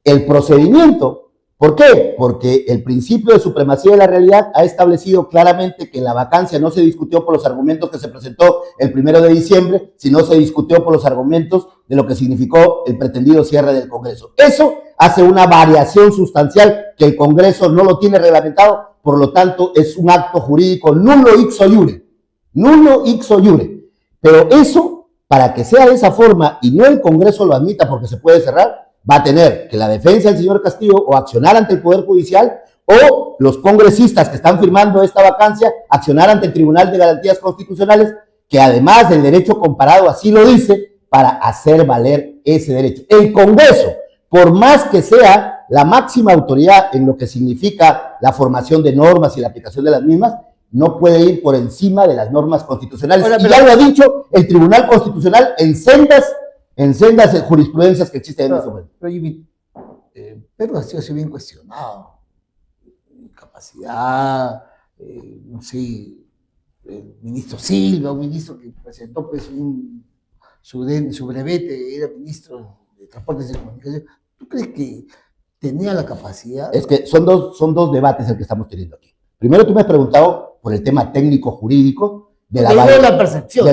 el procedimiento. ¿Por qué? Porque el principio de supremacía de la realidad ha establecido claramente que la vacancia no se discutió por los argumentos que se presentó el 1 de diciembre, sino se discutió por los argumentos de lo que significó el pretendido cierre del Congreso. Eso hace una variación sustancial que el Congreso no lo tiene reglamentado, por lo tanto es un acto jurídico nulo ipso iure. Nulo ipso iure. Pero eso, para que sea de esa forma y no el Congreso lo admita porque se puede cerrar, va a tener que la defensa del señor Castillo o accionar ante el Poder Judicial o los congresistas que están firmando esta vacancia accionar ante el Tribunal de Garantías Constitucionales, que además del derecho comparado así lo dice, para hacer valer ese derecho. El Congreso, por más que sea la máxima autoridad en lo que significa la formación de normas y la aplicación de las mismas, no puede ir por encima de las normas constitucionales. Ahora, y ya lo ha dicho el Tribunal Constitucional en sendas jurisprudencias que existen en este momento. Pero Jimmy, Pedro Castillo ha sido bien cuestionado. Capacidad, no sé, el ministro Silva, un ministro que presentó pues su brevete, era ministro de Transportes y Comunicaciones. ¿Tú crees que tenía la capacidad? Es que son dos debates el que estamos teniendo aquí. Primero tú me has preguntado por el tema técnico-jurídico de la percepción.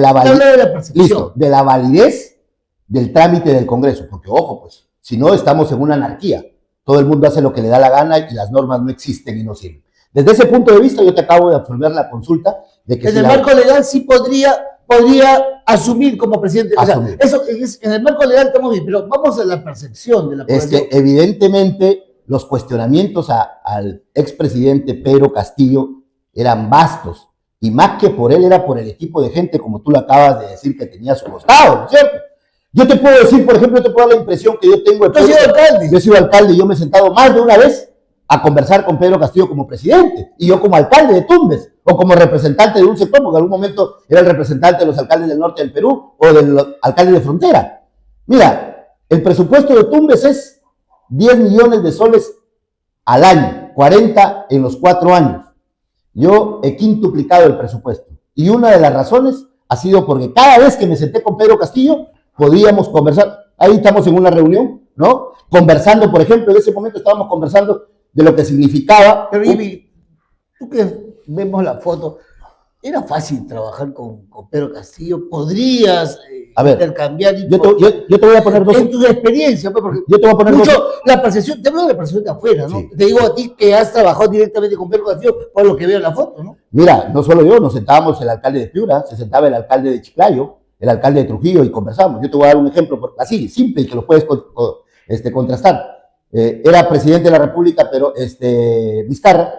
Listo, de la validez del trámite del Congreso, porque ojo, pues, si no estamos en una anarquía, todo el mundo hace lo que le da la gana y las normas no existen y no sirven. Desde ese punto de vista, yo te acabo de absolver la consulta de que en el marco legal sí podría asumir como presidente. Asumir. O sea, eso en el marco legal estamos bien, pero vamos a la percepción de la población. Es que evidentemente los cuestionamientos al expresidente Pedro Castillo eran vastos, y más que por él, era por el equipo de gente, como tú lo acabas de decir, que tenía a su costado, ¿no es cierto? Yo te puedo decir, por ejemplo, te puedo dar la impresión que yo tengo... Yo he sido alcalde. Yo he sido alcalde y yo me he sentado más de una vez a conversar con Pedro Castillo como presidente, y yo como alcalde de Tumbes, o como representante de un sector, porque en algún momento era el representante de los alcaldes del norte del Perú, o de los alcaldes de frontera. Mira, el presupuesto de Tumbes es 10 millones de soles al año, 40 en los 4 años. Yo he quintuplicado el presupuesto, y una de las razones ha sido porque cada vez que me senté con Pedro Castillo, podíamos conversar. Ahí estamos en una reunión, ¿no? Conversando, por ejemplo, en ese momento estábamos conversando de lo que significaba. Pero Ivy, tú que vemos la foto, ¿era fácil trabajar con Pedro Castillo? ¿Podrías intercambiar? Yo te voy a poner dos. En tu experiencia, pues, porque yo te voy a poner la percepción, te hablo de la percepción de afuera, ¿no? Sí. Te digo a ti que has trabajado directamente con Pedro Castillo, por lo que veo en la foto, ¿no? Mira, no solo yo, nos sentábamos el alcalde de Piura, se sentaba el alcalde de Chiclayo, el alcalde de Trujillo, y conversamos. Yo te voy a dar un ejemplo así, simple, y que lo puedes contrastar. Era presidente de la República, pero Vizcarra,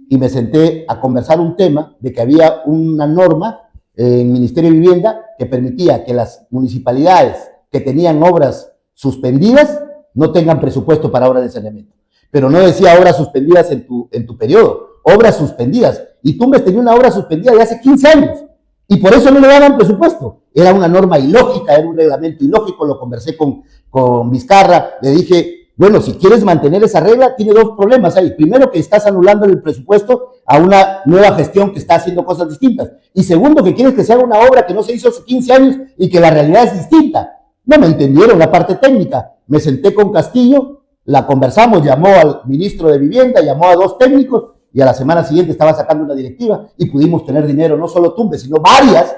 y me senté a conversar un tema de que había una norma en el Ministerio de Vivienda que permitía que las municipalidades que tenían obras suspendidas no tengan presupuesto para obras de saneamiento. Pero no decía obras suspendidas en tu periodo, obras suspendidas. Y Tumbes tenía una obra suspendida de hace 15 años. Y por eso no le daban presupuesto. Era una norma ilógica, era un reglamento ilógico. Lo conversé con Vizcarra, le dije, bueno, si quieres mantener esa regla, tiene dos problemas ahí. Primero, que estás anulando el presupuesto a una nueva gestión que está haciendo cosas distintas. Y segundo, que quieres que se haga una obra que no se hizo hace 15 años y que la realidad es distinta. No me entendieron la parte técnica. Me senté con Castillo, la conversamos, llamó al ministro de Vivienda, llamó a 2 técnicos, y a la semana siguiente estaba sacando una directiva y pudimos tener dinero, no solo Tumbes, sino varias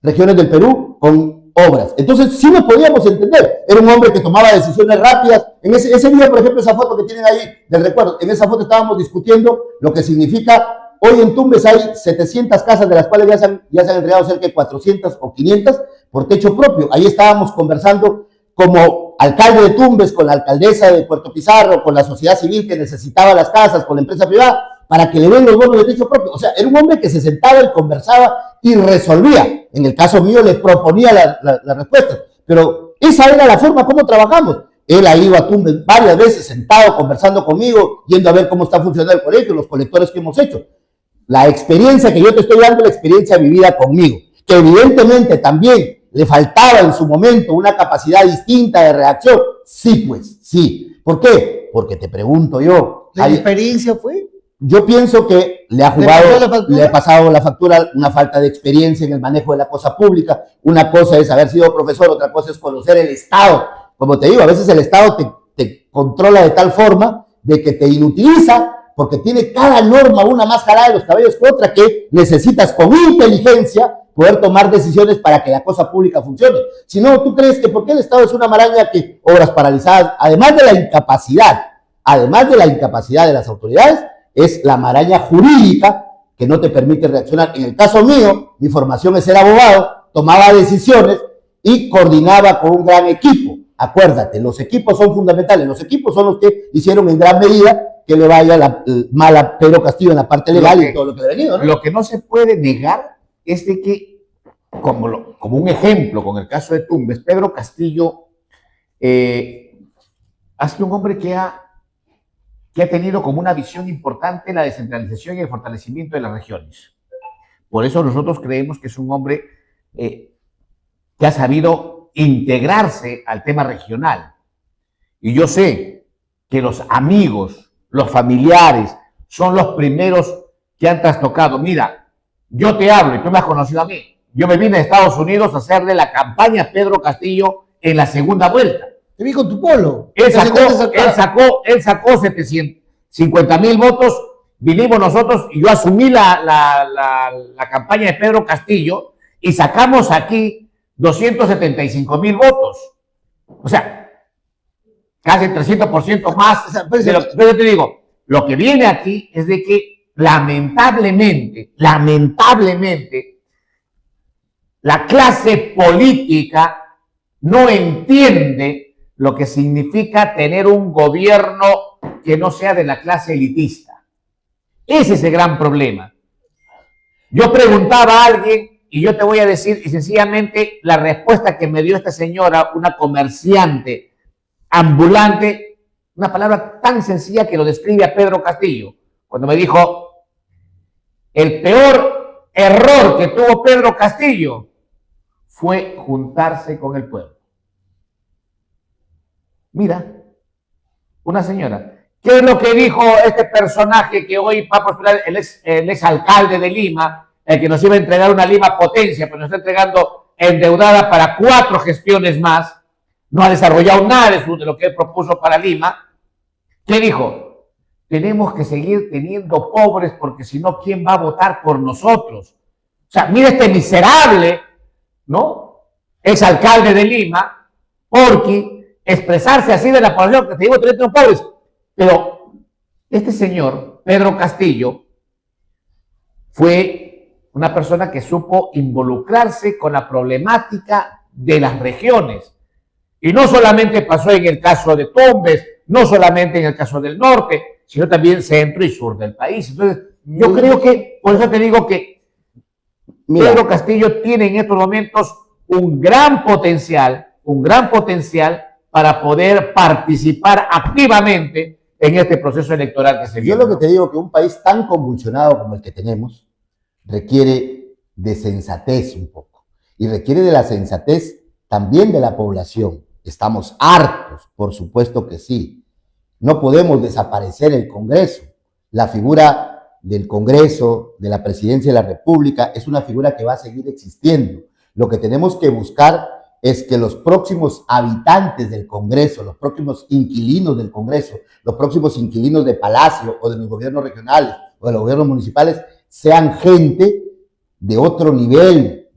regiones del Perú con obras. Entonces sí lo podíamos entender. Era un hombre que tomaba decisiones rápidas. En ese día, por ejemplo, esa foto que tienen ahí del recuerdo, en esa foto estábamos discutiendo lo que significa, hoy en Tumbes hay 700 casas, de las cuales ya se han entregado cerca de 400 o 500 por techo propio. Ahí estábamos conversando como alcalde de Tumbes, con la alcaldesa de Puerto Pizarro, con la sociedad civil que necesitaba las casas, con la empresa privada, para que le den los bonos de techo propio. O sea, era un hombre que se sentaba y conversaba y resolvía. En el caso mío le proponía la respuesta. Pero esa era la forma como trabajamos. Él ha ido a Tumbes varias veces, sentado, conversando conmigo, yendo a ver cómo está funcionando el colegio, los colectores que hemos hecho. La experiencia que yo te estoy dando, la experiencia vivida conmigo, que evidentemente también le faltaba en su momento una capacidad distinta de reacción. Sí, pues, sí. ¿Por qué? Porque te pregunto yo. ¿La experiencia fue? Yo pienso que le ha ¿Le pasó la jugado, factura? le ha pasado la factura, una falta de experiencia en el manejo de la cosa pública. Una cosa es haber sido profesor, otra cosa es conocer el Estado. Como te digo, a veces el Estado te controla de tal forma de que te inutiliza porque tiene cada norma una más jalada de los cabellos que otra, que necesitas con inteligencia poder tomar decisiones para que la cosa pública funcione. Si no, tú crees que porque el Estado es una maraña que obras paralizadas, además de la incapacidad de las autoridades, es la maraña jurídica que no te permite reaccionar. En el caso mío, mi formación es ser abogado, tomaba decisiones y coordinaba con un gran equipo. Acuérdate, los equipos son fundamentales, los equipos son los que hicieron en gran medida que le vaya mal a Pedro Castillo en la parte legal y todo lo que ha venido, ¿no? Lo que no se puede negar es de que, como un ejemplo con el caso de Tumbes, Pedro Castillo ha sido un hombre que ha tenido como una visión importante la descentralización y el fortalecimiento de las regiones. Por eso nosotros creemos que es un hombre que ha sabido integrarse al tema regional. Y yo sé que los amigos, los familiares, son los primeros que han trastocado. Mira, yo te hablo y tú me has conocido a mí. Yo me vine a Estados Unidos a hacerle la campaña a Pedro Castillo en la segunda vuelta. Te vi con tu polo. Él sacó 750,000 votos, vinimos nosotros y yo asumí la campaña de Pedro Castillo y sacamos aquí 275,000 votos. O sea, casi 300% más. Pero yo te digo, lo que viene aquí es de que lamentablemente, la clase política no entiende lo que significa tener un gobierno que no sea de la clase elitista. Ese es el gran problema. Yo preguntaba a alguien y yo te voy a decir, y sencillamente la respuesta que me dio esta señora, una comerciante ambulante, una palabra tan sencilla que lo describe a Pedro Castillo, cuando me dijo, el peor error que tuvo Pedro Castillo fue juntarse con el pueblo. Mira, una señora. ¿Qué es lo que dijo este personaje que hoy va a postular, el ex alcalde de Lima, el que nos iba a entregar una Lima potencia, pero nos está entregando endeudada para 4 gestiones más? No ha desarrollado nada de lo que él propuso para Lima. ¿Qué dijo? Tenemos que seguir teniendo pobres porque si no, ¿quién va a votar por nosotros? O sea, mira este miserable, ¿no? Ex alcalde de Lima, Porqui, expresarse así de la población, que seguimos teniendo pobres. Pero este señor, Pedro Castillo, fue una persona que supo involucrarse con la problemática de las regiones. Y no solamente pasó en el caso de Tumbes, no solamente en el caso del norte, sino también centro y sur del país. Entonces, yo creo que, por eso te digo que Pedro Castillo tiene en estos momentos un gran potencial para poder participar activamente en este proceso electoral que se viene. Yo lo que te digo que un país tan convulsionado como el que tenemos requiere de sensatez un poco y requiere de la sensatez también de la población. Estamos hartos, por supuesto que sí. No podemos desaparecer el Congreso. La figura del Congreso, de la Presidencia de la República, es una figura que va a seguir existiendo. Lo que tenemos que buscar es que los próximos habitantes del Congreso, los próximos inquilinos del Congreso, los próximos inquilinos de Palacio o de los gobiernos regionales o de los gobiernos municipales, sean gente de otro nivel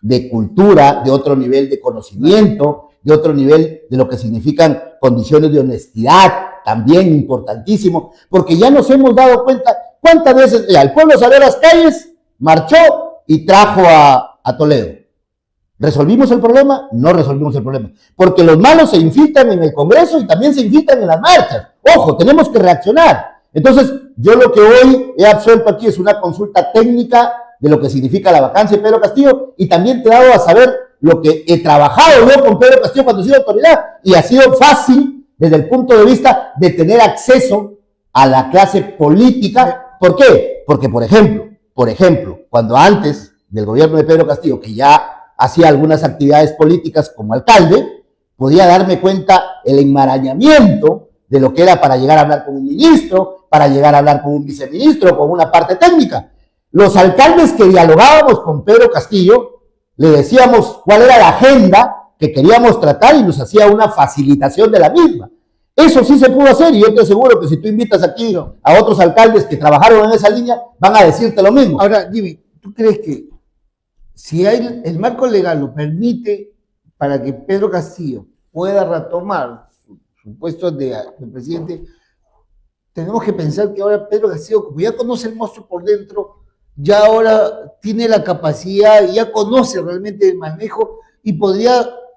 de cultura, de otro nivel de conocimiento, de otro nivel de lo que significan condiciones de honestidad, también importantísimo, porque ya nos hemos dado cuenta cuántas veces el pueblo salió a las calles, marchó y trajo a Toledo. ¿Resolvimos el problema? No resolvimos el problema, porque los malos se infiltran en el Congreso y también se infiltran en las marchas. Ojo, tenemos que reaccionar. Entonces, yo lo que hoy he absuelto aquí es una consulta técnica de lo que significa la vacancia de Pedro Castillo y también te he dado a saber lo que he trabajado yo con Pedro Castillo cuando he sido autoridad y ha sido fácil desde el punto de vista de tener acceso a la clase política. ¿Por qué? Porque, por ejemplo, cuando antes del gobierno de Pedro Castillo, que ya hacía algunas actividades políticas como alcalde, podía darme cuenta el enmarañamiento de lo que era para llegar a hablar con un ministro, para llegar a hablar con un viceministro, con una parte técnica. Los alcaldes que dialogábamos con Pedro Castillo, le decíamos cuál era la agenda que queríamos tratar y nos hacía una facilitación de la misma. Eso sí se pudo hacer y yo te aseguro que si tú invitas aquí a otros alcaldes que trabajaron en esa línea, van a decirte lo mismo. Ahora, Jimmy, ¿tú crees que si hay, el marco legal lo permite para que Pedro Castillo pueda retomar su puesto de presidente, tenemos que pensar que ahora Pedro Castillo, como ya conoce el monstruo por dentro, ya ahora tiene la capacidad y ya conoce realmente el manejo y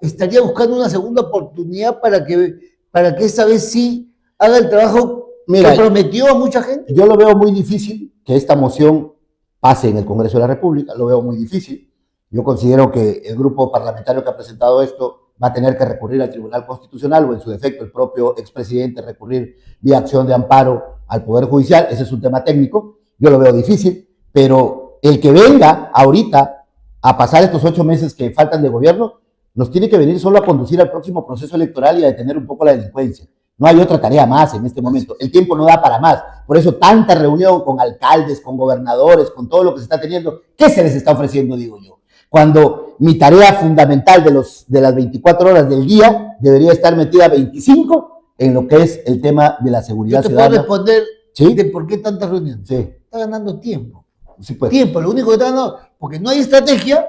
estaría buscando una segunda oportunidad para que esta vez sí haga el trabajo que prometió a mucha gente? Yo lo veo muy difícil que esta moción pase en el Congreso de la República, lo veo muy difícil. Yo considero que el grupo parlamentario que ha presentado esto va a tener que recurrir al Tribunal Constitucional o en su defecto el propio expresidente recurrir vía acción de amparo al Poder Judicial. Ese es un tema técnico, yo lo veo difícil, pero el que venga ahorita a pasar estos 8 meses que faltan de gobierno nos tiene que venir solo a conducir al próximo proceso electoral y a detener un poco la delincuencia. No hay otra tarea más en este momento. El tiempo no da para más. Por eso tanta reunión con alcaldes, con gobernadores, con todo lo que se está teniendo. ¿Qué se les está ofreciendo, digo yo? Cuando mi tarea fundamental de las 24 horas del día debería estar metida 25 en lo que es el tema de la seguridad ciudadana. Yo te puedo responder ¿Sí? de por qué tantas reuniones. Sí. Está ganando tiempo. Sí, pues. Tiempo, lo único que está ganando, porque no hay estrategia,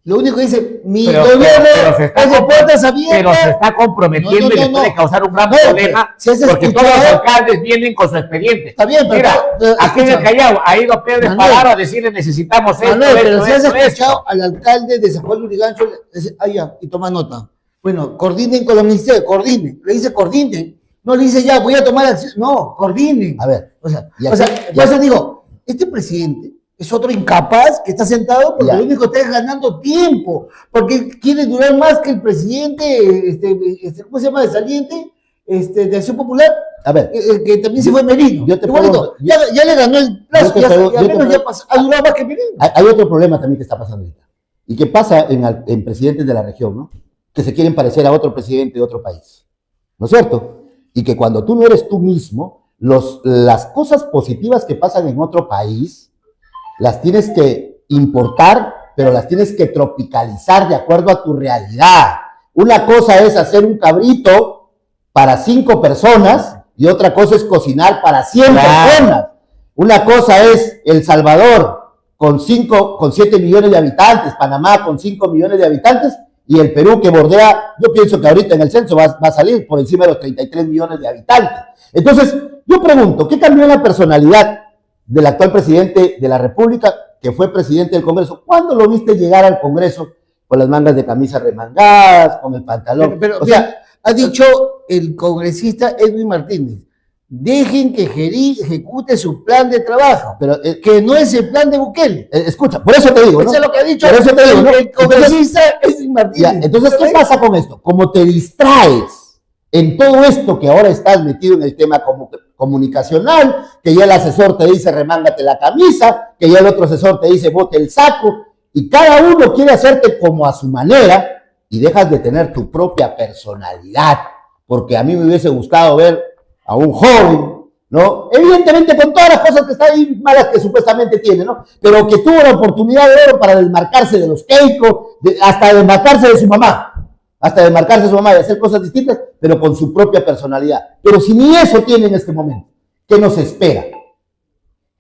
lo único que dice, mi Pero gobierno se está es de puertas abiertas. Pero se está comprometiendo y le puede causar un gran problema Si has porque todos escuchado- los alcaldes vienen con su expediente. Está bien, pero... Mira, aquí en el escucha, Callao ha ido Pedro Manuel, Espadaro a decirle necesitamos esto, Manuel, pero esto, si has esto, escuchado al alcalde de San Juan de Lurigancho, le dice, ya, y toma nota. Bueno, coordinen con los ministerios, coordinen. Le dice coordinen. No le dice ya, voy a tomar acción. No, coordinen. A ver, O sea, Y por aquí- eso digo, este presidente es otro incapaz que está sentado porque Ya. lo único que está es ganando tiempo, porque quiere durar más que el presidente, ¿cómo se llama? De saliente, de Acción Popular, a ver, que también se fue Merino. Yo te Igualito, pregunto, ya le ganó el plazo, yo te ya, pregunto- ya yo te menos ya pregunto- pasó, ha durado más que Merino. hay otro problema también que está pasando ahorita. Y que pasa en presidentes de la región, ¿no? Que se quieren parecer a otro presidente de otro país. ¿No es cierto? Y que cuando tú no eres tú mismo, las cosas positivas que pasan en otro país, las tienes que importar, pero las tienes que tropicalizar de acuerdo a tu realidad. Una cosa es hacer un cabrito para 5 personas y otra cosa es cocinar para 100 personas. Una cosa es El Salvador con 7 millones de habitantes, Panamá con 5 millones de habitantes y el Perú que bordea, yo pienso que ahorita en el censo va a salir por encima de los 33 millones de habitantes. Entonces, yo pregunto, ¿qué cambió en la personalidad del actual presidente de la República, que fue presidente del Congreso? ¿Cuándo lo viste llegar al Congreso con las mangas de camisa remangadas, con el pantalón? Pero O sea, ha dicho el congresista Edwin Martínez, dejen que Gerí ejecute su plan de trabajo, pero que no es el plan de Bukele. escucha, por eso te digo, ¿no? Eso es lo que ha dicho Por eso te digo, ¿no? el congresista Edwin Martínez. Ya, entonces, ¿qué pasa con esto? Como te distraes en todo esto que ahora estás metido en el tema comunicacional, que ya el asesor te dice remángate la camisa, que ya el otro asesor te dice bote el saco, y cada uno quiere hacerte como a su manera y dejas de tener tu propia personalidad, porque a mí me hubiese gustado ver a un joven, ¿no? Evidentemente con todas las cosas que están ahí malas que supuestamente tiene, ¿no? Pero que tuvo la oportunidad de oro para desmarcarse de los Keiko, hasta desmarcarse de su mamá. Hasta desmarcarse de su mamá y hacer cosas distintas, pero con su propia personalidad. Pero si ni eso tiene en este momento, ¿qué nos espera?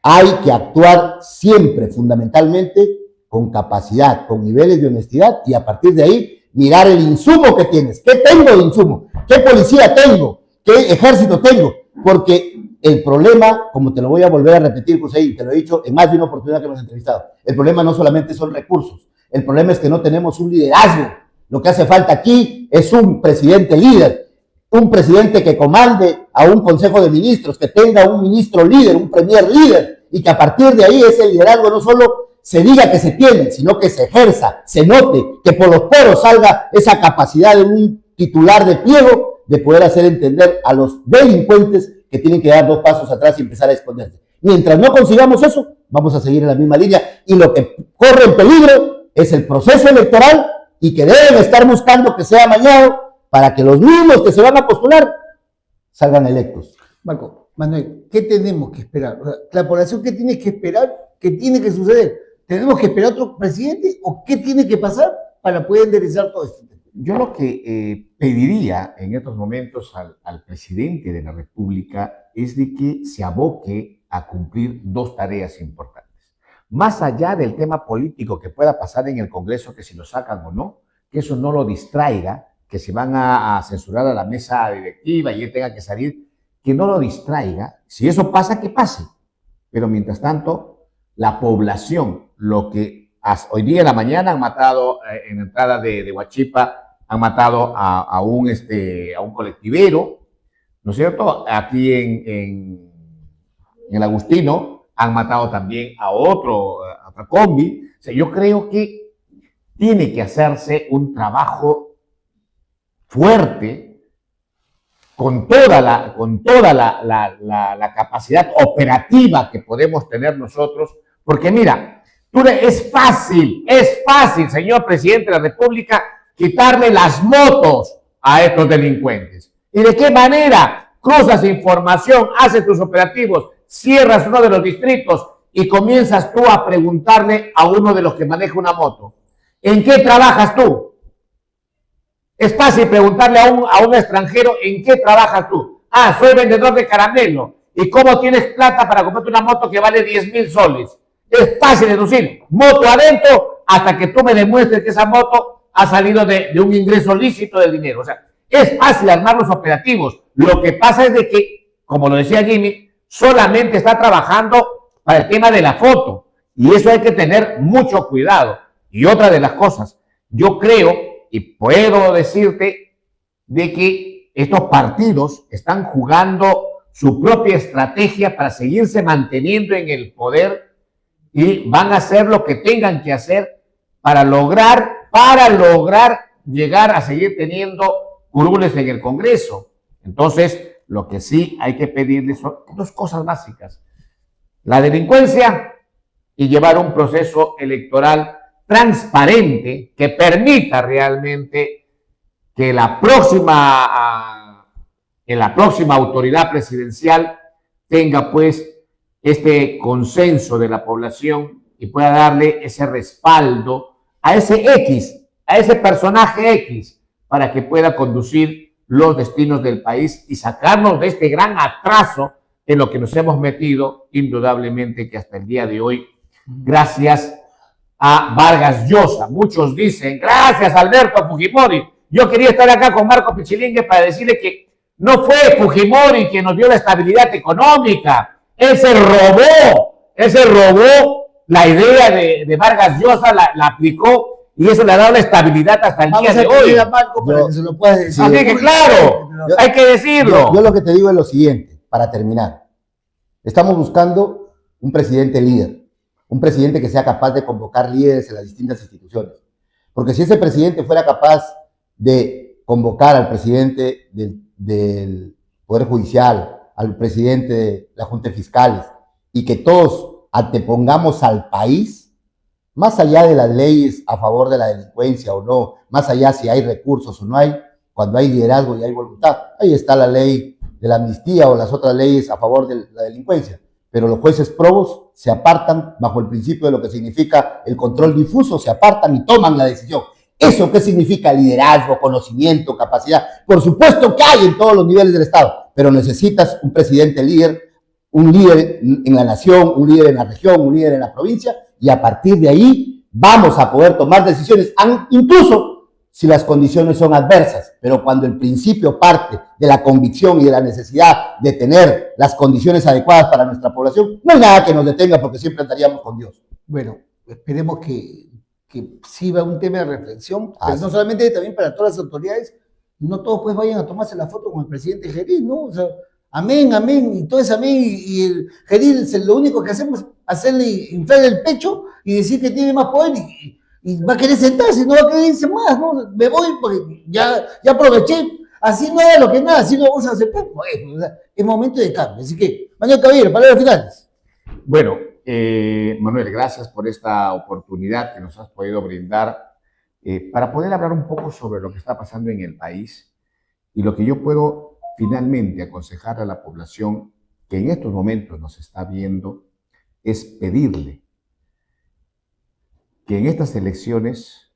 Hay que actuar siempre, fundamentalmente, con capacidad, con niveles de honestidad y a partir de ahí mirar el insumo que tienes. ¿Qué tengo de insumo? ¿Qué policía tengo? ¿Qué ejército tengo? Porque el problema, como te lo voy a volver a repetir, José, y te lo he dicho en más de una oportunidad que me has entrevistado, el problema no solamente son recursos, el problema es que no tenemos un liderazgo. Lo que hace falta aquí es un presidente líder, un presidente que comande a un consejo de ministros, que tenga un ministro líder, un premier líder, y que a partir de ahí ese liderazgo no solo se diga que se tiene, sino que se ejerza, se note, que por los poros salga esa capacidad de un titular de pliego de poder hacer entender a los delincuentes que tienen que dar 2 pasos atrás y empezar a esconderse. Mientras no consigamos eso, vamos a seguir en la misma línea y lo que corre en peligro es el proceso electoral y que deben estar buscando que sea amañado para que los mismos que se van a postular salgan electos. Marco, Manuel, ¿qué tenemos que esperar? O sea, la población, ¿qué tiene que esperar? ¿Qué tiene que suceder? ¿Tenemos que esperar otro presidente o qué tiene que pasar para poder enderezar todo esto? Yo lo que pediría en estos momentos al presidente de la República es de que se aboque a cumplir dos tareas importantes. Más allá del tema político que pueda pasar en el Congreso, que si lo sacan o no, que eso no lo distraiga, que si van a censurar a la mesa directiva y él tenga que salir, que no lo distraiga. Si eso pasa, que pase. Pero mientras tanto, la población, lo que hoy día en la mañana han matado en la entrada de Huachipa, han matado a un colectivero, ¿no es cierto? Aquí en el Agustino han matado también a otra combi. O sea, yo creo que tiene que hacerse un trabajo fuerte con toda la capacidad operativa que podemos tener nosotros, porque mira, es fácil, señor presidente de la República, quitarle las motos a estos delincuentes. ¿Y de qué manera? Cruzas información, haces tus operativos, cierras uno de los distritos y comienzas tú a preguntarle a uno de los que maneja una moto, ¿en qué trabajas tú? Es fácil preguntarle a un extranjero, ¿en qué trabajas tú? Ah, soy vendedor de caramelo. ¿Y cómo tienes plata para comprarte una moto que vale 10,000 soles? Es fácil deducir, moto adentro, hasta que tú me demuestres que esa moto ha salido de un ingreso lícito de dinero. O sea, es fácil armar los operativos. Lo que pasa es de que, como lo decía Jimmy, solamente está trabajando para el tema de la foto. Y eso hay que tener mucho cuidado. Y otra de las cosas, yo creo y puedo decirte de que estos partidos están jugando su propia estrategia para seguirse manteniendo en el poder y van a hacer lo que tengan que hacer para lograr llegar a seguir teniendo curules en el Congreso. Entonces, lo que sí hay que pedirles son dos cosas básicas: la delincuencia y llevar un proceso electoral transparente que permita realmente que en la próxima autoridad presidencial tenga pues este consenso de la población y pueda darle ese respaldo a ese personaje X, para que pueda conducir los destinos del país y sacarnos de este gran atraso en lo que nos hemos metido, indudablemente que hasta el día de hoy, gracias a Vargas Llosa. Muchos dicen, gracias Alberto Fujimori. Yo quería estar acá con Marco Pichilingue para decirle que no fue Fujimori quien nos dio la estabilidad económica. Él se robó la idea de Vargas Llosa, la aplicó y eso le ha dado la estabilidad hasta el día de hoy. A Marco para que se lo pueda decir. Así que claro, hay que decirlo. Yo lo que te digo es lo siguiente, para terminar. Estamos buscando un presidente líder, un presidente que sea capaz de convocar líderes en las distintas instituciones. Porque si ese presidente fuera capaz de convocar al presidente del Poder Judicial, al presidente de la Junta de Fiscales, y que todos antepongamos al país, más allá de las leyes a favor de la delincuencia o no, más allá si hay recursos o no hay, cuando hay liderazgo y hay voluntad, ahí está la ley de la amnistía o las otras leyes a favor de la delincuencia. Pero los jueces probos se apartan bajo el principio de lo que significa el control difuso, se apartan y toman la decisión. ¿Eso qué significa? Liderazgo, conocimiento, capacidad. Por supuesto que hay en todos los niveles del Estado, pero necesitas un presidente líder, un líder en la nación, un líder en la región, un líder en la provincia, y a partir de ahí vamos a poder tomar decisiones, incluso si las condiciones son adversas, pero cuando el principio parte de la convicción y de la necesidad de tener las condiciones adecuadas para nuestra población, no hay nada que nos detenga porque siempre andaríamos con Dios. Bueno, esperemos que sirva un tema de reflexión, pero no solamente, también para todas las autoridades, no todos pues vayan a tomarse la foto con el presidente Jeril, ¿no? O sea, amén, amén, y todo es amén, y el Jeril lo único que hacemos es hacerle inflar el pecho y decir que tiene más poder y va a querer sentarse, no va a querer irse más, ¿no? Me voy porque ya aproveché, así no es lo que nada, así lo vamos a aceptar. Bueno, o sea, es momento de cambio, así que, Manuel Caballero, palabras finales. Bueno, Manuel, gracias por esta oportunidad que nos has podido brindar para poder hablar un poco sobre lo que está pasando en el país y lo que yo puedo finalmente aconsejar a la población que en estos momentos nos está viendo es pedirle que en estas elecciones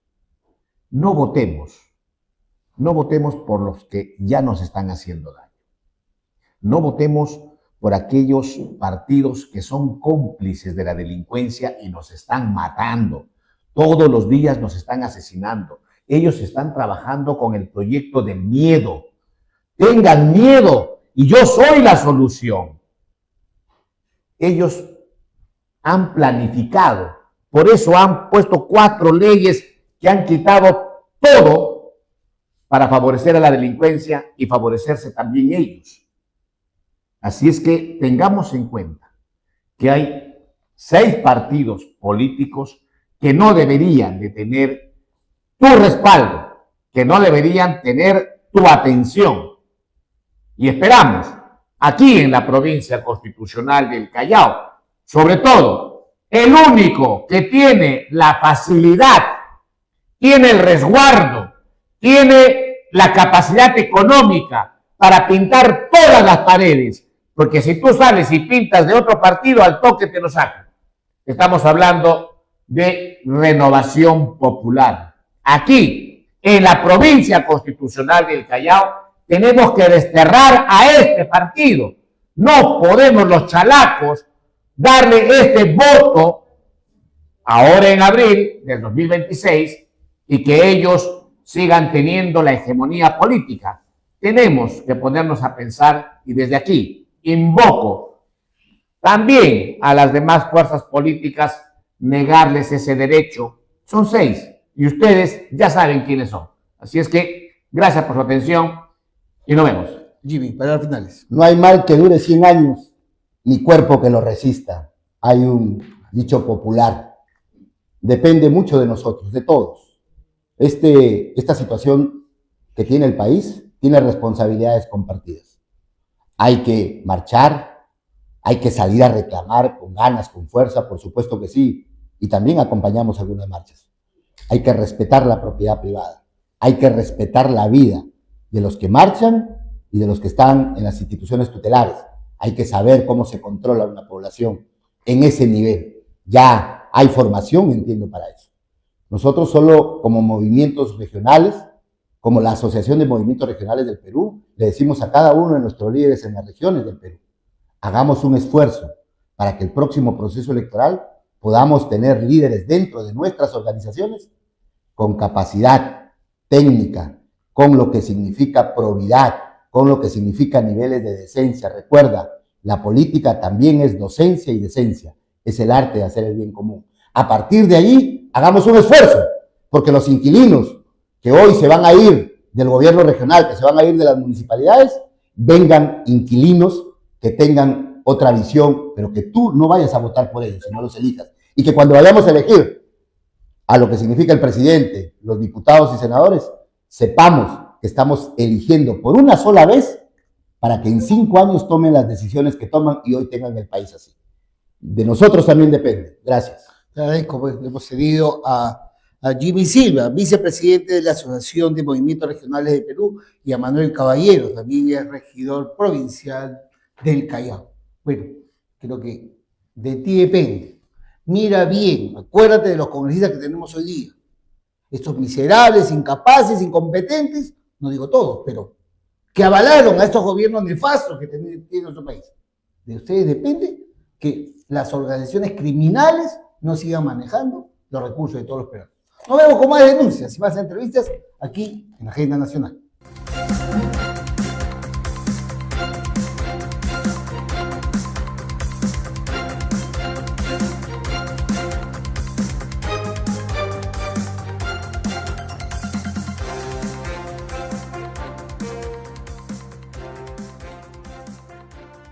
no votemos por los que ya nos están haciendo daño. No votemos por aquellos partidos que son cómplices de la delincuencia y nos están matando. Todos los días nos están asesinando. Ellos están trabajando con el proyecto del miedo. Tengan miedo y yo soy la solución. Ellos han planificado, por eso han puesto 4 leyes que han quitado todo para favorecer a la delincuencia y favorecerse también ellos. Así es que tengamos en cuenta que hay 6 partidos políticos que no deberían de tener tu respaldo, que no deberían tener tu atención. Y esperamos aquí en la provincia constitucional del Callao, sobre todo, el único que tiene la facilidad, tiene el resguardo, tiene la capacidad económica para pintar todas las paredes, porque si tú sales y pintas de otro partido, al toque te lo sacan. Estamos hablando de Renovación Popular. Aquí, en la provincia constitucional del Callao, tenemos que desterrar a este partido. No podemos los chalacos darle este voto ahora en abril del 2026 y que ellos sigan teniendo la hegemonía política. Tenemos que ponernos a pensar y desde aquí invoco también a las demás fuerzas políticas negarles ese derecho. Son 6 y ustedes ya saben quiénes son. Así es que gracias por su atención y nos vemos. Jimmy, para finales. No hay mal que dure 100 años, ni cuerpo que lo resista. Hay un dicho popular. Depende mucho de nosotros, de todos. Esta situación que tiene el país tiene responsabilidades compartidas. Hay que marchar, hay que salir a reclamar con ganas, con fuerza, por supuesto que sí, y también acompañamos algunas marchas. Hay que respetar la propiedad privada, hay que respetar la vida de los que marchan y de los que están en las instituciones tutelares. Hay que saber cómo se controla una población en ese nivel. Ya hay formación, entiendo, para eso. Nosotros solo como movimientos regionales, como la Asociación de Movimientos Regionales del Perú, le decimos a cada uno de nuestros líderes en las regiones del Perú, hagamos un esfuerzo para que el próximo proceso electoral podamos tener líderes dentro de nuestras organizaciones con capacidad técnica, con lo que significa probidad, con lo que significa niveles de decencia. Recuerda, la política también es docencia y decencia, es el arte de hacer el bien común. A partir de allí, hagamos un esfuerzo, porque los inquilinos que hoy se van a ir del gobierno regional, que se van a ir de las municipalidades, vengan inquilinos que tengan otra visión, pero que tú no vayas a votar por ellos, sino los elijas. Y que cuando vayamos a elegir a lo que significa el presidente, los diputados y senadores, sepamos que estamos eligiendo por una sola vez para que en 5 años tomen las decisiones que toman y hoy tengan el país así. De nosotros también depende. Gracias. Te agradezco, pues, hemos cedido a Jimmy Silva, vicepresidente de la Asociación de Movimientos Regionales de Perú, y a Manuel Caballero, también es regidor provincial del Callao. Bueno, creo que de ti depende. Mira bien, acuérdate de los congresistas que tenemos hoy día. Estos miserables, incapaces, incompetentes, no digo todos, pero que avalaron a estos gobiernos nefastos que tiene nuestro país. De ustedes depende que las organizaciones criminales no sigan manejando los recursos de todos los peruanos. Nos vemos con más denuncias y más entrevistas aquí en la Agenda Nacional.